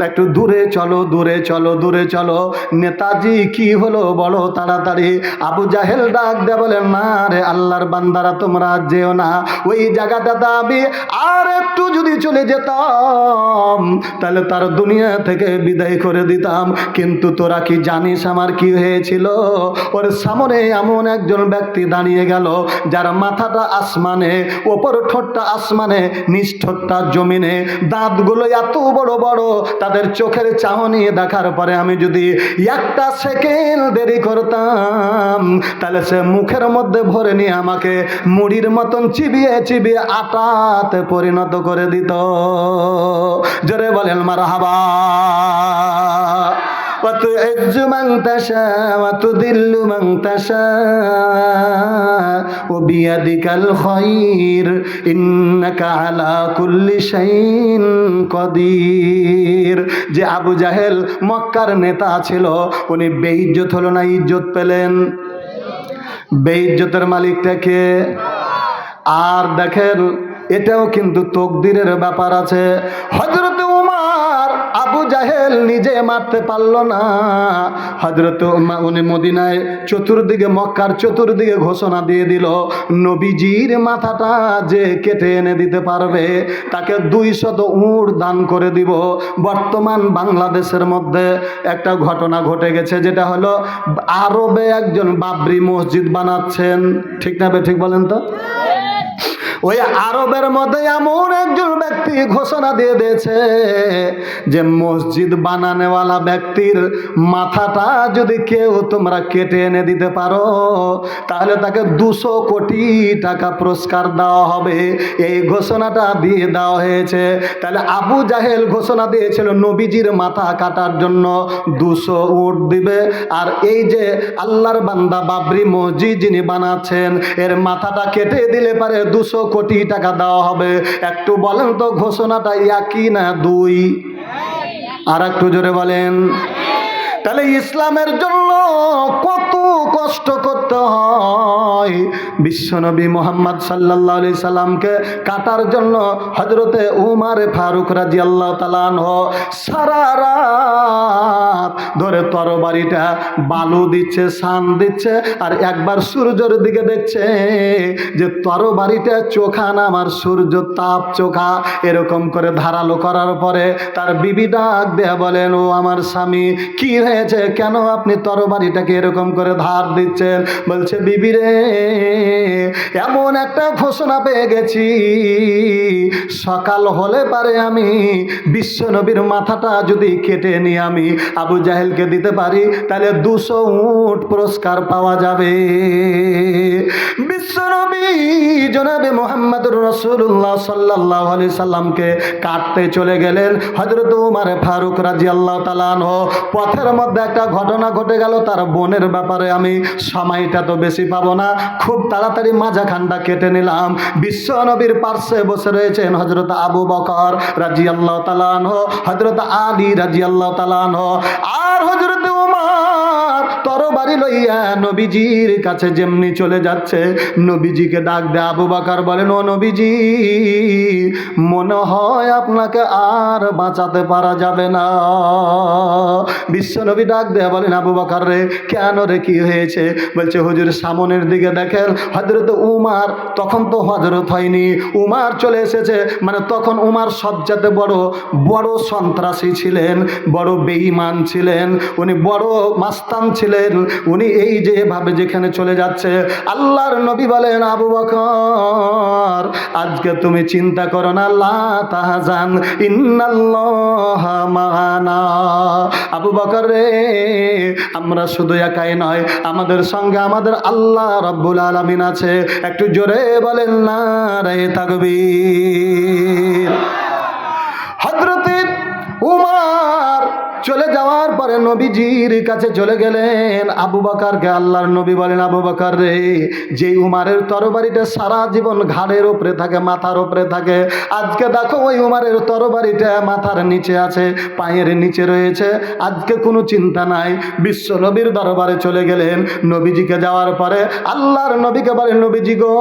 একটু দূরে চলো দূরে চলো দূরে চলো। নেতাজি কি হলো বলো তাড়াতাড়ি। আবু জাহেল ডাক দেয়া বলে, না রে আল্লাহর বান্দারা, তোমরা যেও না ওই জায়গাটাতে। আমি আর একটু যদি চলে যেতাম তাহলে তার দুনিয়া থেকে বিদায় করে দিতাম। কিন্তু তোরা কি জানিস আমার কি হয়েছিল? ওর সামনে এমন একজন ব্যক্তি দাঁড়িয়ে গেল যার মাথাটা আসমানে, ওপর ঠোঁটটা আসমানে, নিচ ঠোঁটটা জমিনে, দাঁতগুলো এত বড় বড়, তাদের চোখের চাহনি দেখার পরে আমি যদি একটা সেকেন্ড দেরি করতাম তাহলে সে মুখের মধ্যে ভরে নিয়ে আমাকে মুড়ির মতন চিবিয়ে চিবিয়ে আটাতে পরিণত করে দিত। জোরে বলেন মারহাবা। وتعز من تشاء وتذل من تشاء وبيدك الخير إنك على كل شيء قدير। যে আবু জাহেল মক্কার নেতা ছিল, উনি বেইজ্জত হলো না ইজ্জত পেলেন? বেইজ্জতের মালিকটাকে। আর দেখেন এটাও কিন্তু তকদিরের ব্যাপার আছে। হযরত উমর আবু জাহেল নিজে মারতে পারলো না। হযরত উনি মদিনায় চতুর্দিকে, মক্কার চতুর্দিকে ঘোষণা দিয়ে দিল, নবীজির মাথাটা যে কেটে এনে দিতে পারবে তাকে 200 উট দান করে দিব। বর্তমান বাংলাদেশের মধ্যে একটা ঘটনা ঘটে গেছে, যেটা হলো আরবে একজন বাবরি মসজিদ বানাচ্ছেন। ঠিক না বে ঠিক বলেন তো? ওই আরবের মধ্যে এমন একজন ব্যক্তি ঘোষণা দিয়ে দিয়েছে যে মসজিদ বানানোওয়ালা ব্যক্তির মাথাটা যদি কেউ তোমরা কেটে এনে দিতে পারো তাহলে তাকে 200 কোটি টাকা পুরস্কার দেওয়া হবে। এই ঘোষণাটা দিয়ে দেওয়া হয়েছে। তাহলে আবু জাহেল ঘোষণা দিয়েছিল নবীজির মাথা কাটার জন্য 200 উট দিবে, আর এই যে আল্লাহর বান্দা বাবরি মসজিদ যিনি বানাচ্ছেন এর মাথাটা কেটে দিলে পারে 200 কোটি টাকা দেওয়া হবে। একটু বলেন তো ঘোষণাটা একই না দুই? আর একটু জোরে বলেন। তাহলে ইসলামের জন্য কত কষ্ট করতে হয়। বিশ্বনবী মুহাম্মদ সাল্লাল্লাহু আলাইহি সাল্লামকে কাটার জন্য হযরতে উমর ফারুক রাদিয়াল্লাহু তাআলা আনহু সারা রাত ধরে তরবারিটা বালু দিচ্ছে, শান দিচ্ছে, আর একবার সূর্যের দিকে দেখছে যে তরবারিটা চোখা না আমার সূর্য তাপ চোখা, এরকম করে ধারালো করার পরে তার বিবি ডাক দেয়া বলেন, ও আমার স্বামী কি হয়েছে, কেন আপনি তরবারিটাকে এরকম করে ধার দিচ্ছেন? বলছে, বিবি রে, এমন একটা ঘোষণা পেয়ে গেছি, সকাল হলে পারে আমি বিশ্ব নবীর মাথাটা যদি কেটে নিয়ে আমি আবু জাহেলকে দিতে পারি তাহলে 200 উট পুরস্কার পাওয়া যাবে। বিশ্বনবী জনাবে মুহাম্মদুর রাসূলুল্লাহ সাল্লাল্লাহু আলাইহি সাল্লামকে কাটতে চলে গেলেন হযরত উমর ফারুক রাদিয়াল্লাহু তাআলা আনহু। পথের মধ্যে একটা ঘটনা ঘটে গেল, তার বোনের ব্যাপারে আমি সময়টা তো বেশি পাবো না, খুব তাড়াতাড়ি মাঝাখানটা কেটে নিলাম। বিশ্ব নবীর পার্শ্বে বসে রয়েছেন হযরত আবু বকর রাদিয়াল্লাহু তাআলা আনহু, হযরত আলী রাদিয়াল্লাহু তাআলা আনহু, আর হযরত উমর তরবারি লইয়া নবীজির কাছে যেমনি চলে যাচ্ছে, নবীজিকে ডাক দে আবু বকর বলেন, ও নবীজি, মনে হয় আপনাকে আর বাঁচাতে পারা যাবে না। বিশ্ব নবী ডাক দেয়া বলেন, আবু বকর রে, কেন রে, কি হয়েছে? বলছে, হুজুর সামনের দিকে দেখেন হযরত উমার, তখন তো হযরত হয়নি, উমার চলে এসেছে। মানে তখন উমার সবচেয়ে বড় বড় সন্ত্রাসী ছিলেন, বড় বেঈমান ছিলেন, উনি বড় মাস্তান ছিলেন। উনি এই যে ভাবে যেখানে চলে যাচ্ছে, আল্লাহর নবী বলেন, আবু বকর আজকে তুমি চিন্তা করো না, লা তাহজান ইন্নাল্লাহা মা'ানা। আবু বকর রে, আমরা শুধু একাই নয়, আমাদের সঙ্গে আমাদের আল্লাহ রাব্বুল আলামিন আছে। একটু জোরে বলেন নারে তাকবীর। হযরত উমর চলে যাওয়ার পরে নবীজির কাছে চলে গেলেন। আবু বকরকে আল্লাহর নবী বলেন, আবু বকর রে, যে উমারের তরবারিটা সারা জীবন ঘাড়ের উপরে থাকে, মাথার উপরে থাকে, আজকে দেখো ওই উমারের তরবারিটা মাথার নিচে আছে, পায়ের নিচে রয়েছে, আজকে কোনো চিন্তা নাই। বিশ্ব নবীর দরবারে চলে গেলেন। নবীজিকে যাওয়ার পরে আল্লাহর নবীকে বলেন, নবীজি গো,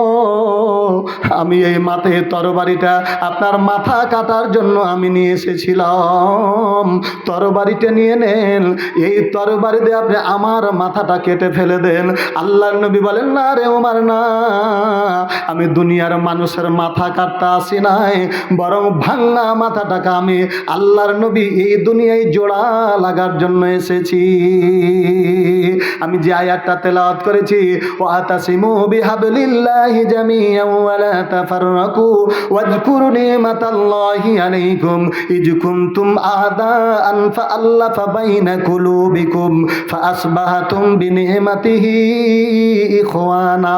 আমি এই মাথায় তরবারিটা আপনার মাথা কাটার জন্য আমি নিয়ে এসেছিলাম, তরবারিটা নিয়ে নেন, এই তরবারি দিয়ে আপনি আমার মাথাটা কেটে ফেলে দেন। আল্লাহর নবী বলেন, না রে ওমর, না, আমি দুনিয়ার মানুষের মাথা কাটতে আসি নাই, বরং ভাঙা মাথাটাকে আমি আল্লাহর নবী এই দুনিয়ায় জোড়া লাগার জন্য এসেছি। আমি যে আয়াতটা তেলাওয়াত করেছি, ওয়াতাসিমু বিহাবলিল্লাহি জামিআন ওয়া লা তাফাররাকু ওয়াজকুরু নি'মাতাল্লাহি আলাইকুম ইয কুনতুম আদাআন ফাআল্লাফা বাইনা কুলুবিকুম ফাআসবাহতুম বিনি'মাতিহি ইখওয়ানা।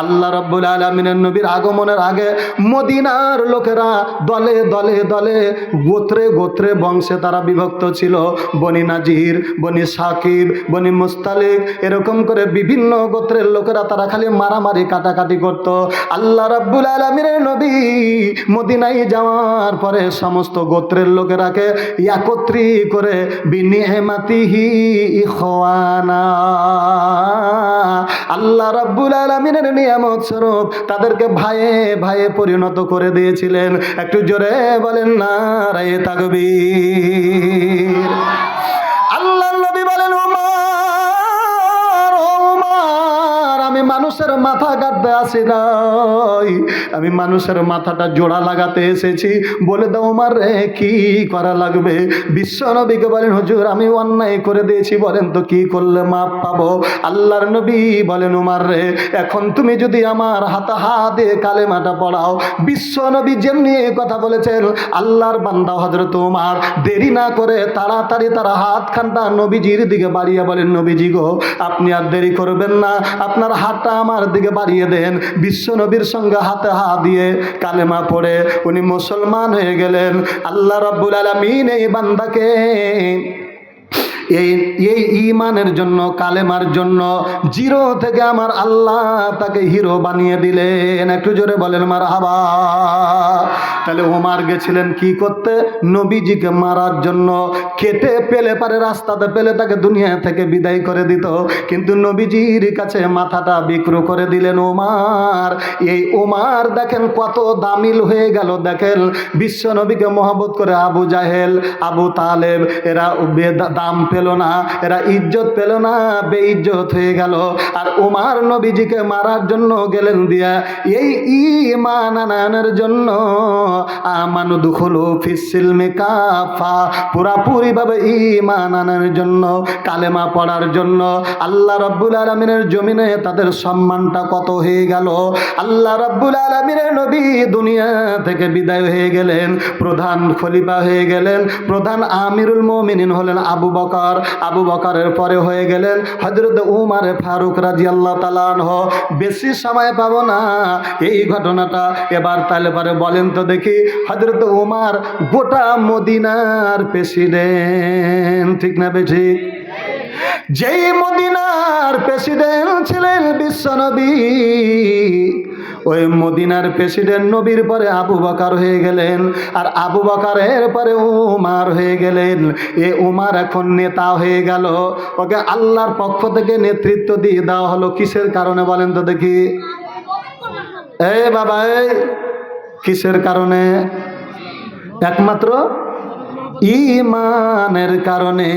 আল্লাহ রাব্বুল আলামিনের নবীর আগমনের আগে মদিনার লোকেরা দলে দলে দলে, গোত্রে গোত্রে, বংশে তারা বিভক্ত ছিল। বনি নাজির, বনি সাকিব, বনি মুস্তালিক, এরকম করে বিভিন্ন গোত্রের লোকেরা তারা খালি মারামারি কাটাকাটি করত। আল্লাহ রাব্বুল আলামিনের নবী মদিনায় যাওয়ার পরে সমস্ত গোত্রের লোকেরাকে একত্রিত করে বিনি'মাতিহি ইখওয়ানা, আল্লাহ রাব্বুল আলামিনের নিয়ামত স্বরূপ তাদেরকে ভাইয়ে ভাইয়ে পরিণত করে দিয়েছিলেন। একটু জোরে বলেন নারে তাকবীর। আল্লাহর নবী বলেন, ওমর, ওমর, আমি মানুষের মাথা কাটতে আসি নাই, আমি মানুষের মাথাটা জোড়া লাগাতে এসেছি। বলে দাও ওমর রে, কি করা লাগবে? বিশ্ব নবীকে বলেন, হুজুর আমি অন্যায় করে দিয়েছি, বলেন তো কি করলে মাপ পাবো? আল্লাহর নবী বলেন, ওমর রে, এখন তুমি যদি আমার হাতে হাত দিয়ে কালেমাটা পড়াও। বিশ্ব নবী যেমনি এই কথা বলেছেন, আল্লাহর বান্দা হযরত ওমর দেরি না করে তাড়াতাড়ি তারা হাতখানটা নবীজির দিকে বাড়িয়ে বলেন, নবীজি গো, আপনি আর দেরি করবেন না, আপনার হাতটা আমার দিকে বাড়িয়ে দেন। বিশ্ব নবীর সঙ্গে হাতে হাত দিয়ে কালেমা পড়ে উনি মুসলমান হয়ে গেলেন। আল্লাহ রাব্বুল আলামিন এই বান্দাকে এই ঈমানের জন্য, কালেমার জন্য জিরো থেকে আমার আল্লাহ তাকে হিরো বানিয়ে দিলেন। একটু জোরে বলেন মারহাবা। তাহলে ওমর গেছিলেন কি করতে? নবীজিকে মারার জন্য। কেটে পেলে পারে রাস্তাতে পেলে তাকে দুনিয়া থেকে বিদায় করে দিত, কিন্তু নবীজির কাছে মাথাটা বিক্রি করে দিলেন ওমর। এই ওমর দেখেন কত দামিল হয়ে গেল। দেখেন বিশ্ব নবীকে মহব্বত করে আবু জাহেল, আবু তালেব, এরা দাম পেল না, এরা ইজ্জত পেল না, বেইজ্জত হয়ে গেল। আর ওমর নবীজিকে মারার জন্য গেলেন দিয়া এই ঈমান আনানোর জন্য, আমানু দুখুলু ফিস-সিলমি কাফা, পুরাপুরি ভাবে ঈমান আনানোর জন্য, কালেমা পড়ার জন্য। আল্লাহ রাব্বুল আলামিনের জমিনে তাদের সম্মানটা কত হয়ে গেল। আল্লাহ রাব্বুল আলামিনের নবী দুনিয়া থেকে বিদায় হয়ে গেলেন, প্রধান খলিফা হয়ে গেলেন, প্রধান আমিরুল মুমিনিন হলেন আবু বকর। আবু বকরের পরে হয়ে গেলেন হযরত উমর ফারুক রাদিয়াল্লাহু তাআলা আনহু। বেশি সময় পাবো না এই ঘটনাটা এবার, তাহলে পরে বলেন তো দেখি, হযরত উমর গোটা মদিনার প্রেসিডেন্ট, ঠিক না বেঠিক? যেই মদিনার প্রেসিডেন্ট ছিলেন বিশ্বনবী, ওই মদিনার প্রেসিডেন্ট নবীর পরে আবু বকর হয়ে গেলেন, আর আবু বকরের পরে উমার হয়ে গেলেন। এ উমার এখন নেতা হয়ে গেল, ওকে আল্লাহর পক্ষ থেকে নেতৃত্ব দিয়ে দেওয়া হলো। কিসের কারণে বলেন তো দেখি? এই বাবা, এই কিসের কারণে? একমাত্র ঈমানের কারণে।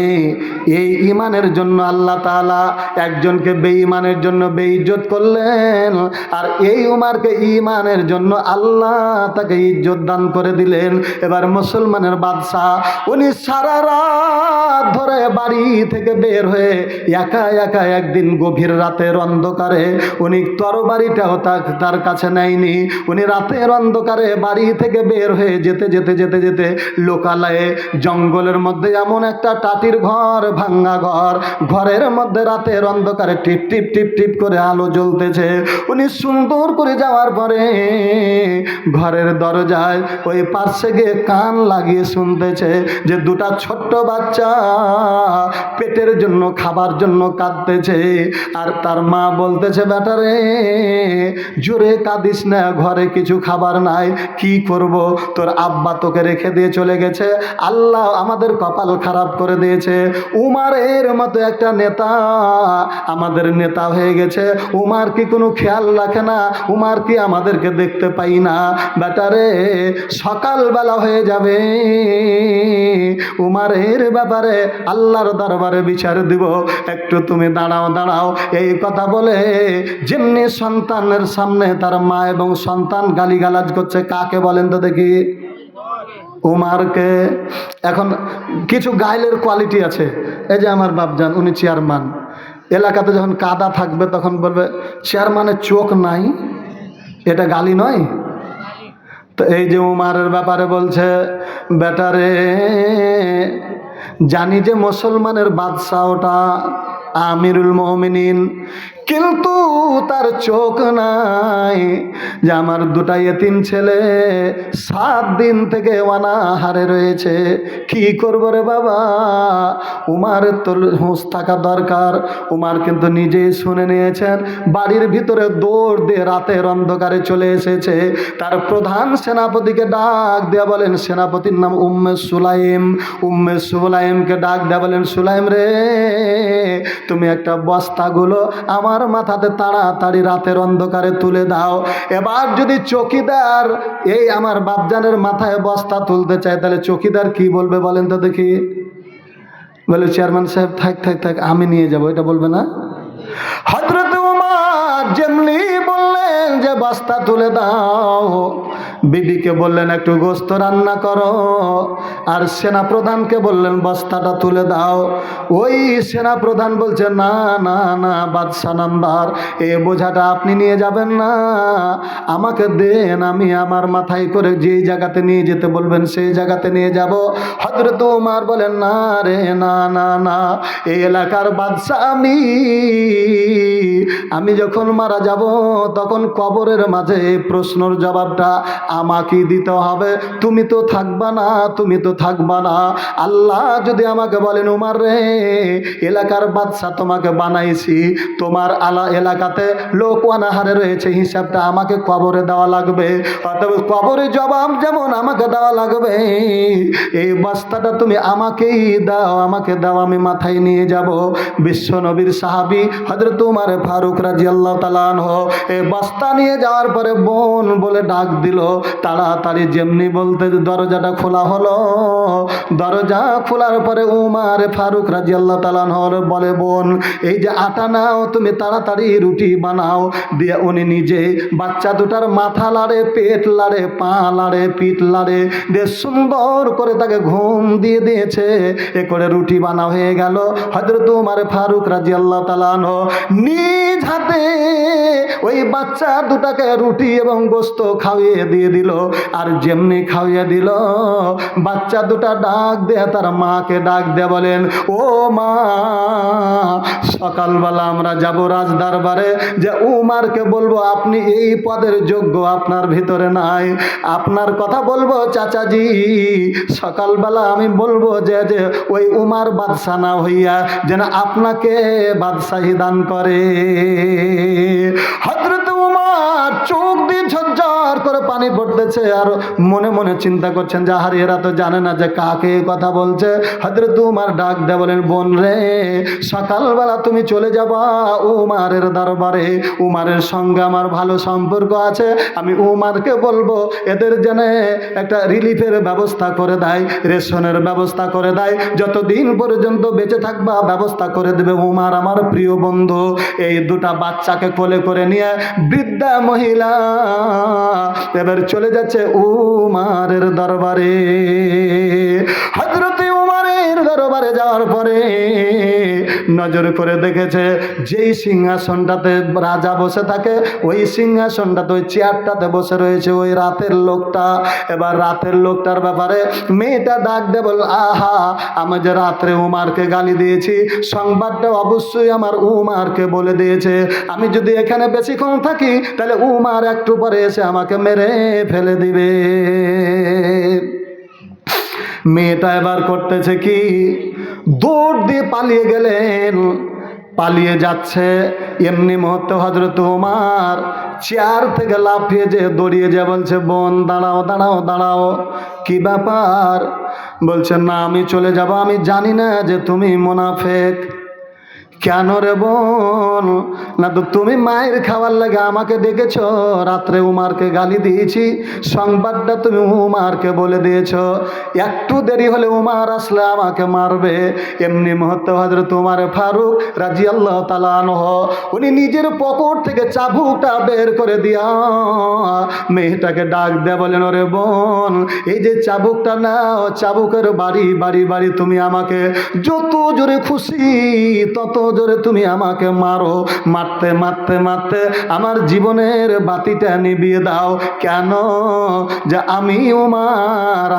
এই ঈমানের জন্য আল্লাহ তাআলা একজনকে বেঈমানের জন্য বেইজ্জত করলেন, আর এই উমারকে ঈমানের জন্য আল্লাহ তাকে ইজ্জত দান করে দিলেন। এবার মুসলমানের বাদশাহ, উনি সারা রাত ধরে বাড়ি থেকে বের হয়ে একা একা একদিন গভীর রাতের অন্ধকারে, উনি তরবারিটাও তার কাছে নেয়নি। উনি রাতের অন্ধকারে বাড়ি থেকে বের হয়ে যেতে যেতে যেতে যেতে লোকালয়ে জঙ্গলের মধ্যে এমন একটা টাটির ঘর, ভাঙ্গা ঘর, ঘরের মধ্যে রাতের অন্ধকারে টিপ টিপ টিপ টিপ করে আলো জ্বলতেছে। উনি সুন্দর করে যাওয়ার পরে ঘরের দরজায় ওই পাশে গিয়ে কান লাগিয়ে শুনতেছে যে দুটা ছোট্ট বাচ্চা পেটের জন্য, খাবার জন্য কাঁদতেছে। আর তার মা বলতেছে, বেটারে জোরে কাঁদিস না, ঘরে কিছু খাবার নাই, কি করব? তোর আব্বা তোকে রেখে দিয়ে চলে গেছে, আল্লাহ আমাদের কপাল খারাপ করে দিয়েছে। উমারের মতো একটা নেতা আমাদের নেতা হয়ে গেছে, উমার কি কোনো খেয়াল রাখে না? উমার কি আমাদেরকে দেখতে পাই না? বেটারে সকালবেলা হয়ে যাবে, উমারের ব্যাপারে আল্লাহর দরবারে বিচার দিব, একটু তুমি দাঁড়াও দাঁড়াও। এই কথা বলে যেমনি সন্তানের সামনে তার মা এবং সন্তান গালিগালাজ করছে। কাকে বলেন তো দেখি? উমারকে। এখন কিছু গাইলের কোয়ালিটি আছে। এই যে আমার বাপজান, উনি চেয়ারম্যান, এলাকাতে যখন কাদা থাকবে তখন বলবে চেয়ারম্যানের চোখ নাই। এটা গালি নয় তো? এই যে উমারের ব্যাপারে বলছে, বেটারে জানি যে মুসলমানের বাদশাহ ওটা আমিরুল মুমিনিন, কিন্তু তার চোখ নাই। যে আমার দুটা এতিম ছেলে 7 দিন থেকে অনাহারে রয়েছে, কি করব রে বাবা? উমারের তো হুঁশ থাকা দরকার। উমার কিন্তু নিজেই শুনে নিয়েছেন, বাড়ির ভিতরে দৌড় দিয়ে রাতের অন্ধকারে চলে এসেছে। তার প্রধান সেনাপতিকে ডাক দেয়া বলেন, সেনাপতির নাম উম্মে সুলাইম। উম্মে সুলাইমকে ডাক দেয়া বলেন, সুলাইম রে, তুমি একটা বস্তাগুলো আমার মাথাতে তাড়াতাড়ি রাতের অন্ধকারে তুলে দাও। এবার যদি চৌকিদার এই আমার বাপজানের মাথায় বস্তা তুলতে চায়, তাহলে চৌকিদার কি বলবে বলেন তো দেখি? বলে, চেয়ারম্যান সাহেব থাক থাক থাক, আমি নিয়ে যাব, এটা বলবে না? হযরত উমর যেমনি বললেন যে বস্তা তুলে দাও, বিবিকে বললেন একটু গোস্ত রান্না করো, আর সেনাপ্রধানকে বললেন বস্তাটা তুলে দাও। ওই সেনাপ্রধান বলছে, না না না বাদশা নাম্বার, এই বোঝাটা আপনি নিয়ে যাবেন না, আমাকে দেন, আমি আমার মাথায় করে যেই জায়গাতে নিয়ে যেতে বলবেন সেই জায়গাতে নিয়ে যাব। হযরত উমর বলেন, না রে, না না না, এই এলাকার বাদশা আমি যখন মারা যাব তখন কবরের মাঝে প্রশ্নের জবাবটা আমাকেই দিতে হবে, তুমি তো থাকবা না, তুমি তো থাকবা না। আল্লাহ যদি আমাকে বলেন, উমার রে, এলাকার বাদশা তোমাকে বানাইছি, তোমার এলাকাতে লোক অনাহারে রয়েছে, হিসাবটা আমাকে কবরে দেওয়া লাগবে, অতএব কবরে জবাব যেমন আমাকে দেওয়া লাগবে, এই বস্তাটা তুমি আমাকেই দাও, আমাকে দাও, আমি মাথায় নিয়ে যাব। বিশ্ব নবীর সাহাবী হযরত উমর ফারুক রাদিয়াল্লাহু তাআলা আনহু এই বস্তা নিয়ে যাওয়ার পরে বোন বলে ডাক দিল। তাড়াতাড়ি যেমনি বলতে দরজাটা খোলা হলো, দরজা খোলার পরে উমর ফারুক রাদিয়াল্লাহু তাআলা আনহু বলে, বোন এই যে আটা নাও, তুমি তাড়াতাড়ি রুটি বানাও। দিয়ে উনি নিজে বাচ্চা দুটার মাথা লাড়ে, পেট লাড়ে, পা লাড়ে, পিঠ লাড়ে, দিয়ে সুন্দর করে তাকে ঘুম দিয়ে দিয়েছে। এ করে রুটি বানা হয়ে গেল। হযরত উমর ফারুক রাদিয়াল্লাহু তাআলা আনহু নিজ হাতে ওই বাচ্চা দুটাকে রুটি এবং গোস্ত খাইয়ে দিয়ে দিল। আর যেমনি খাওয়িয়ে দিল, বাচ্চা দুটা ডাক দিয়ে তার মাকে ডাক দিয়ে বলেন, ও মা, সকালবেলা আমরা যাব রাজ দরবারে, যে উমারকে বলবো আপনি এই পদের যোগ্য আপনার ভিতরে নাই। আপনার কথা বলবো চাচাজি, সকালবেলা আমি বলবো যে ওই উমার বাদশা না হইয়া যেন আপনাকে বাদশাহী দান করে। হযরত উমার চোখ দিয়ে ঝরঝর করে পানি পড়তেছে, আর মনে মনে চিন্তা করছেন যে আহারে এরা তো জানে না যে কাকে কথা বলছে। হযরত উমার ডাক দেয়া বলেন, বোন রে, সকালবেলা তুমি চলে যাবা উমারের দরবারে, উমারের সঙ্গে আমার ভালো সম্পর্ক আছে, আমি উমারকে বলবো এদের যেন একটা রিলিফের ব্যবস্থা করে দেয়, রেশনের ব্যবস্থা করে দেয়, যতদিন পর্যন্ত বেঁচে থাকবা ব্যবস্থা করে দেবে উমার আমার প্রিয় বন্ধু। এই দুটা বাচ্চাকে কোলে করে নিয়ে বৃদ্ধা মহিলা এবার চলে যাচ্ছে উমারের দরবারে। হযরত উমারের দরবারে যাওয়ার পরে নজর করে দেখেছে যেই সিংহাসনটাতে রাজা বসে থাকে, ওই সিংহাসনটাতে ওই চেয়ারটাতে বসে রয়েছে ওই রাতের লোকটা। এবার রাতের লোকটার ব্যাপারে মেয়েটা ডাক দে বল, আহা, আমি যে রাত্রে উমারকে গালি দিয়েছি, সংবাদটা অবশ্যই আমার উমারকে বলে দিয়েছে। আমি যদি এখানে বেশিক্ষণ থাকি তাহলে উমার একটু পরে এসে আমাকে মেরে ফেলে দিবে। মেয়েটা এবার করতেছে কি, দৌড় দিয়ে পালিয়ে গেলেন। পালিয়ে যাচ্ছে, এমনি মুহূর্তে হযরত উমার চেয়ার থেকে লাফিয়ে যে দৌড়িয়ে যে বলছে, বোন দাঁড়াও দাঁড়াও দাঁড়াও, কি ব্যাপার? বলছে, না আমি চলে যাব, আমি জানি না যে তুমি মুনাফিক। কেন রে বোন? না তো তুমি মায়ের খাওয়ার লাগে আমাকে ডেকেছ, রাত্রে উমারকে গালি দিয়েছি, সংবাদটা তুমি উমারকে বলে দিয়েছ, একটু দেরি হলে উমার আসলে আমাকে মারবে। এমনি মুহূর্তে হযরত উমার ফারুক রাদিয়াল্লাহু তাআলা আনহু উনি নিজের পকেট থেকে চাবুকটা বের করে দিয়া মেয়েটাকে ডাক দিয়ে বলেন, ওরে বোন, এই যে চাবুকটা নাও, চাবুকের বাড়ি বাড়ি বাড়ি তুমি আমাকে যত জোরে খুশি তত জোরে তুমি আমাকে মারো, মারতে মারতে মারতে আমার জীবনের বাতিটা নিভিয়ে দাও। কেন? যে আমি উমার,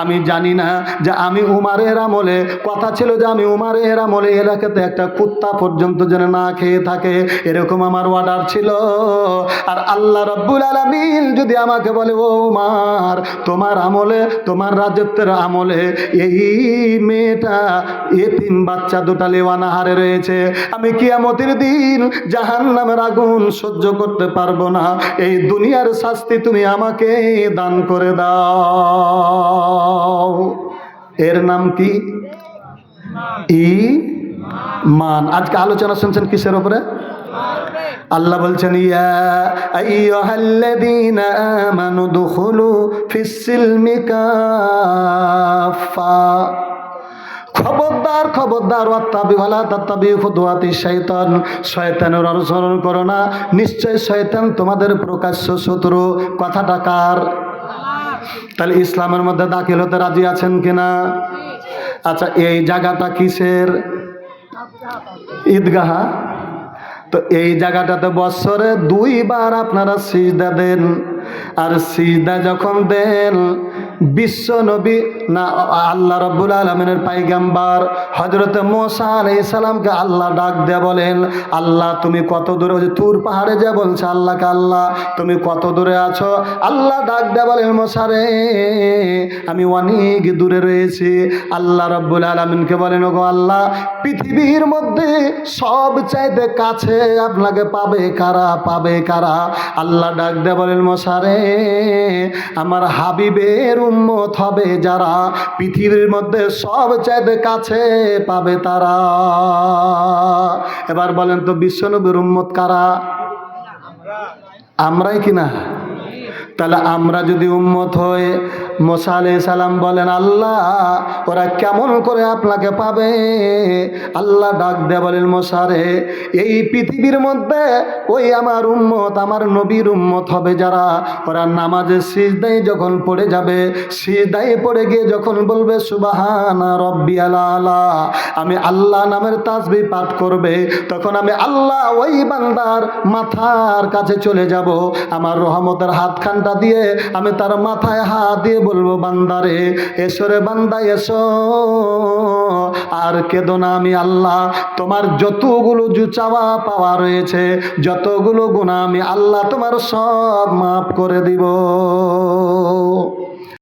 আমি জানি না যে আমি উমারের আমলে, কথা ছিল যে আমি উমারের আমলে এলাকাতে একটা কুত্তা পর্যন্ত যেন না খেয়ে থাকে, এরকম আমার অর্ডার ছিল। আর আল্লাহ রাব্বুল আলামিন যদি আমাকে বলে, ও উমার, তোমার আমলে, তোমার রাজত্বের আমলে এই মেয়েটা এতিম বাচ্চা দুটা লেওয়ানাহারে রয়েছে, আমি কিয়ামতের দিন জাহান্নামের আগুন সহ্য করতে পারবো না, এই দুনিয়ার শাস্তি তুমি আমাকে দান করে দাও। এর নাম কি? ঈমান। আজকে আলোচনা শুনছেন কিসের উপরে? আল্লাহ বলছেন, ইয়া আইয়ুহাল্লাযীনা আমানু দুখুলু ফিস-সিলমি কাফা। খবরদার খবরদার, ওয়াত্তাবিউলা তাত্তাবিউ খুতুওয়াতি শাইতান, শয়তানের অনুসরণ করো না, নিশ্চয় শয়তান তোমাদের প্রকাশ্য শত্রু। কথাটা কার? তাহলে ইসলামের মধ্যে দাখিল হতে রাজি আছেন কিনা? আচ্ছা, এই জায়গাটা কিসের? ঈদগাহ। তো এই জায়গাটাতে বছরে 2 বার আপনারা সিজদা দেন, আর সিজদা যখন দেন বিশ্ব নবী না আল্লাহ রাব্বুল আলামিনের পয়গম্বর হযরত মুসা আলাইহিস সালামকে আল্লাহ ডাক দিয়ে বলেন, আল্লাহ তুমি কত দূরে? ওই যে তুর পাহাড়ে যা বলছে আল্লাহকে, আল্লাহ তুমি কত দূরে আছো? আল্লাহ ডাক দিয়ে বলেন, মুসা রে, আমি অনেক দূরে রয়েছি। আল্লাহ রাব্বুল আলামিনকে বলেন, ওগো আল্লাহ, পৃথিবীর মধ্যে সবচাইতে কাছে আপনাকে পাবে কারা? পাবে কারা? আল্লাহ ডাক দিয়ে বলেন, মুসা রে, আমার হাবিবের উম্মত হবে যারা, পৃথিবীর মধ্যে সবচাইতে কাছে পাবে তারা। এবার বলেন তো, বিশ্বনবীর উম্মত কারা? আমরাই কিনা? তাহলে আমরা যদি উম্মত হই, মুসা আলাইহিস সালাম বলেন, আল্লাহ ওরা কেমন করে আপনাকে পাবে? আল্লাহ ডাক দেয়া বলেন, মুসা রে, এই পৃথিবীর মধ্যে ওই আমার উম্মত, আমার নবীর উম্মত হবে যারা, ওরা নামাজে সিজদায় যখন পড়ে যাবে, সিজদায় পড়ে গিয়ে যখন বলবে সুবহানা রব্বিয়াল আলা, আমি আল্লাহ নামের তাসবিহ পাঠ করবে, তখন আমি আল্লাহ ওই বান্দার মাথার কাছে চলে যাব, আমার রহমতের হাতখানটা দিয়ে আমি তার মাথায় হাত দিয়ে বলবো, বান্দারে এসো রে বান্দা এসো, আর কেঁদো না, আমি আল্লাহ তোমার যতগুলো চাওয়া পাওয়া রয়েছে, যতগুলো গুনাহ আমি আল্লাহ তোমার সব মাফ করে দিব।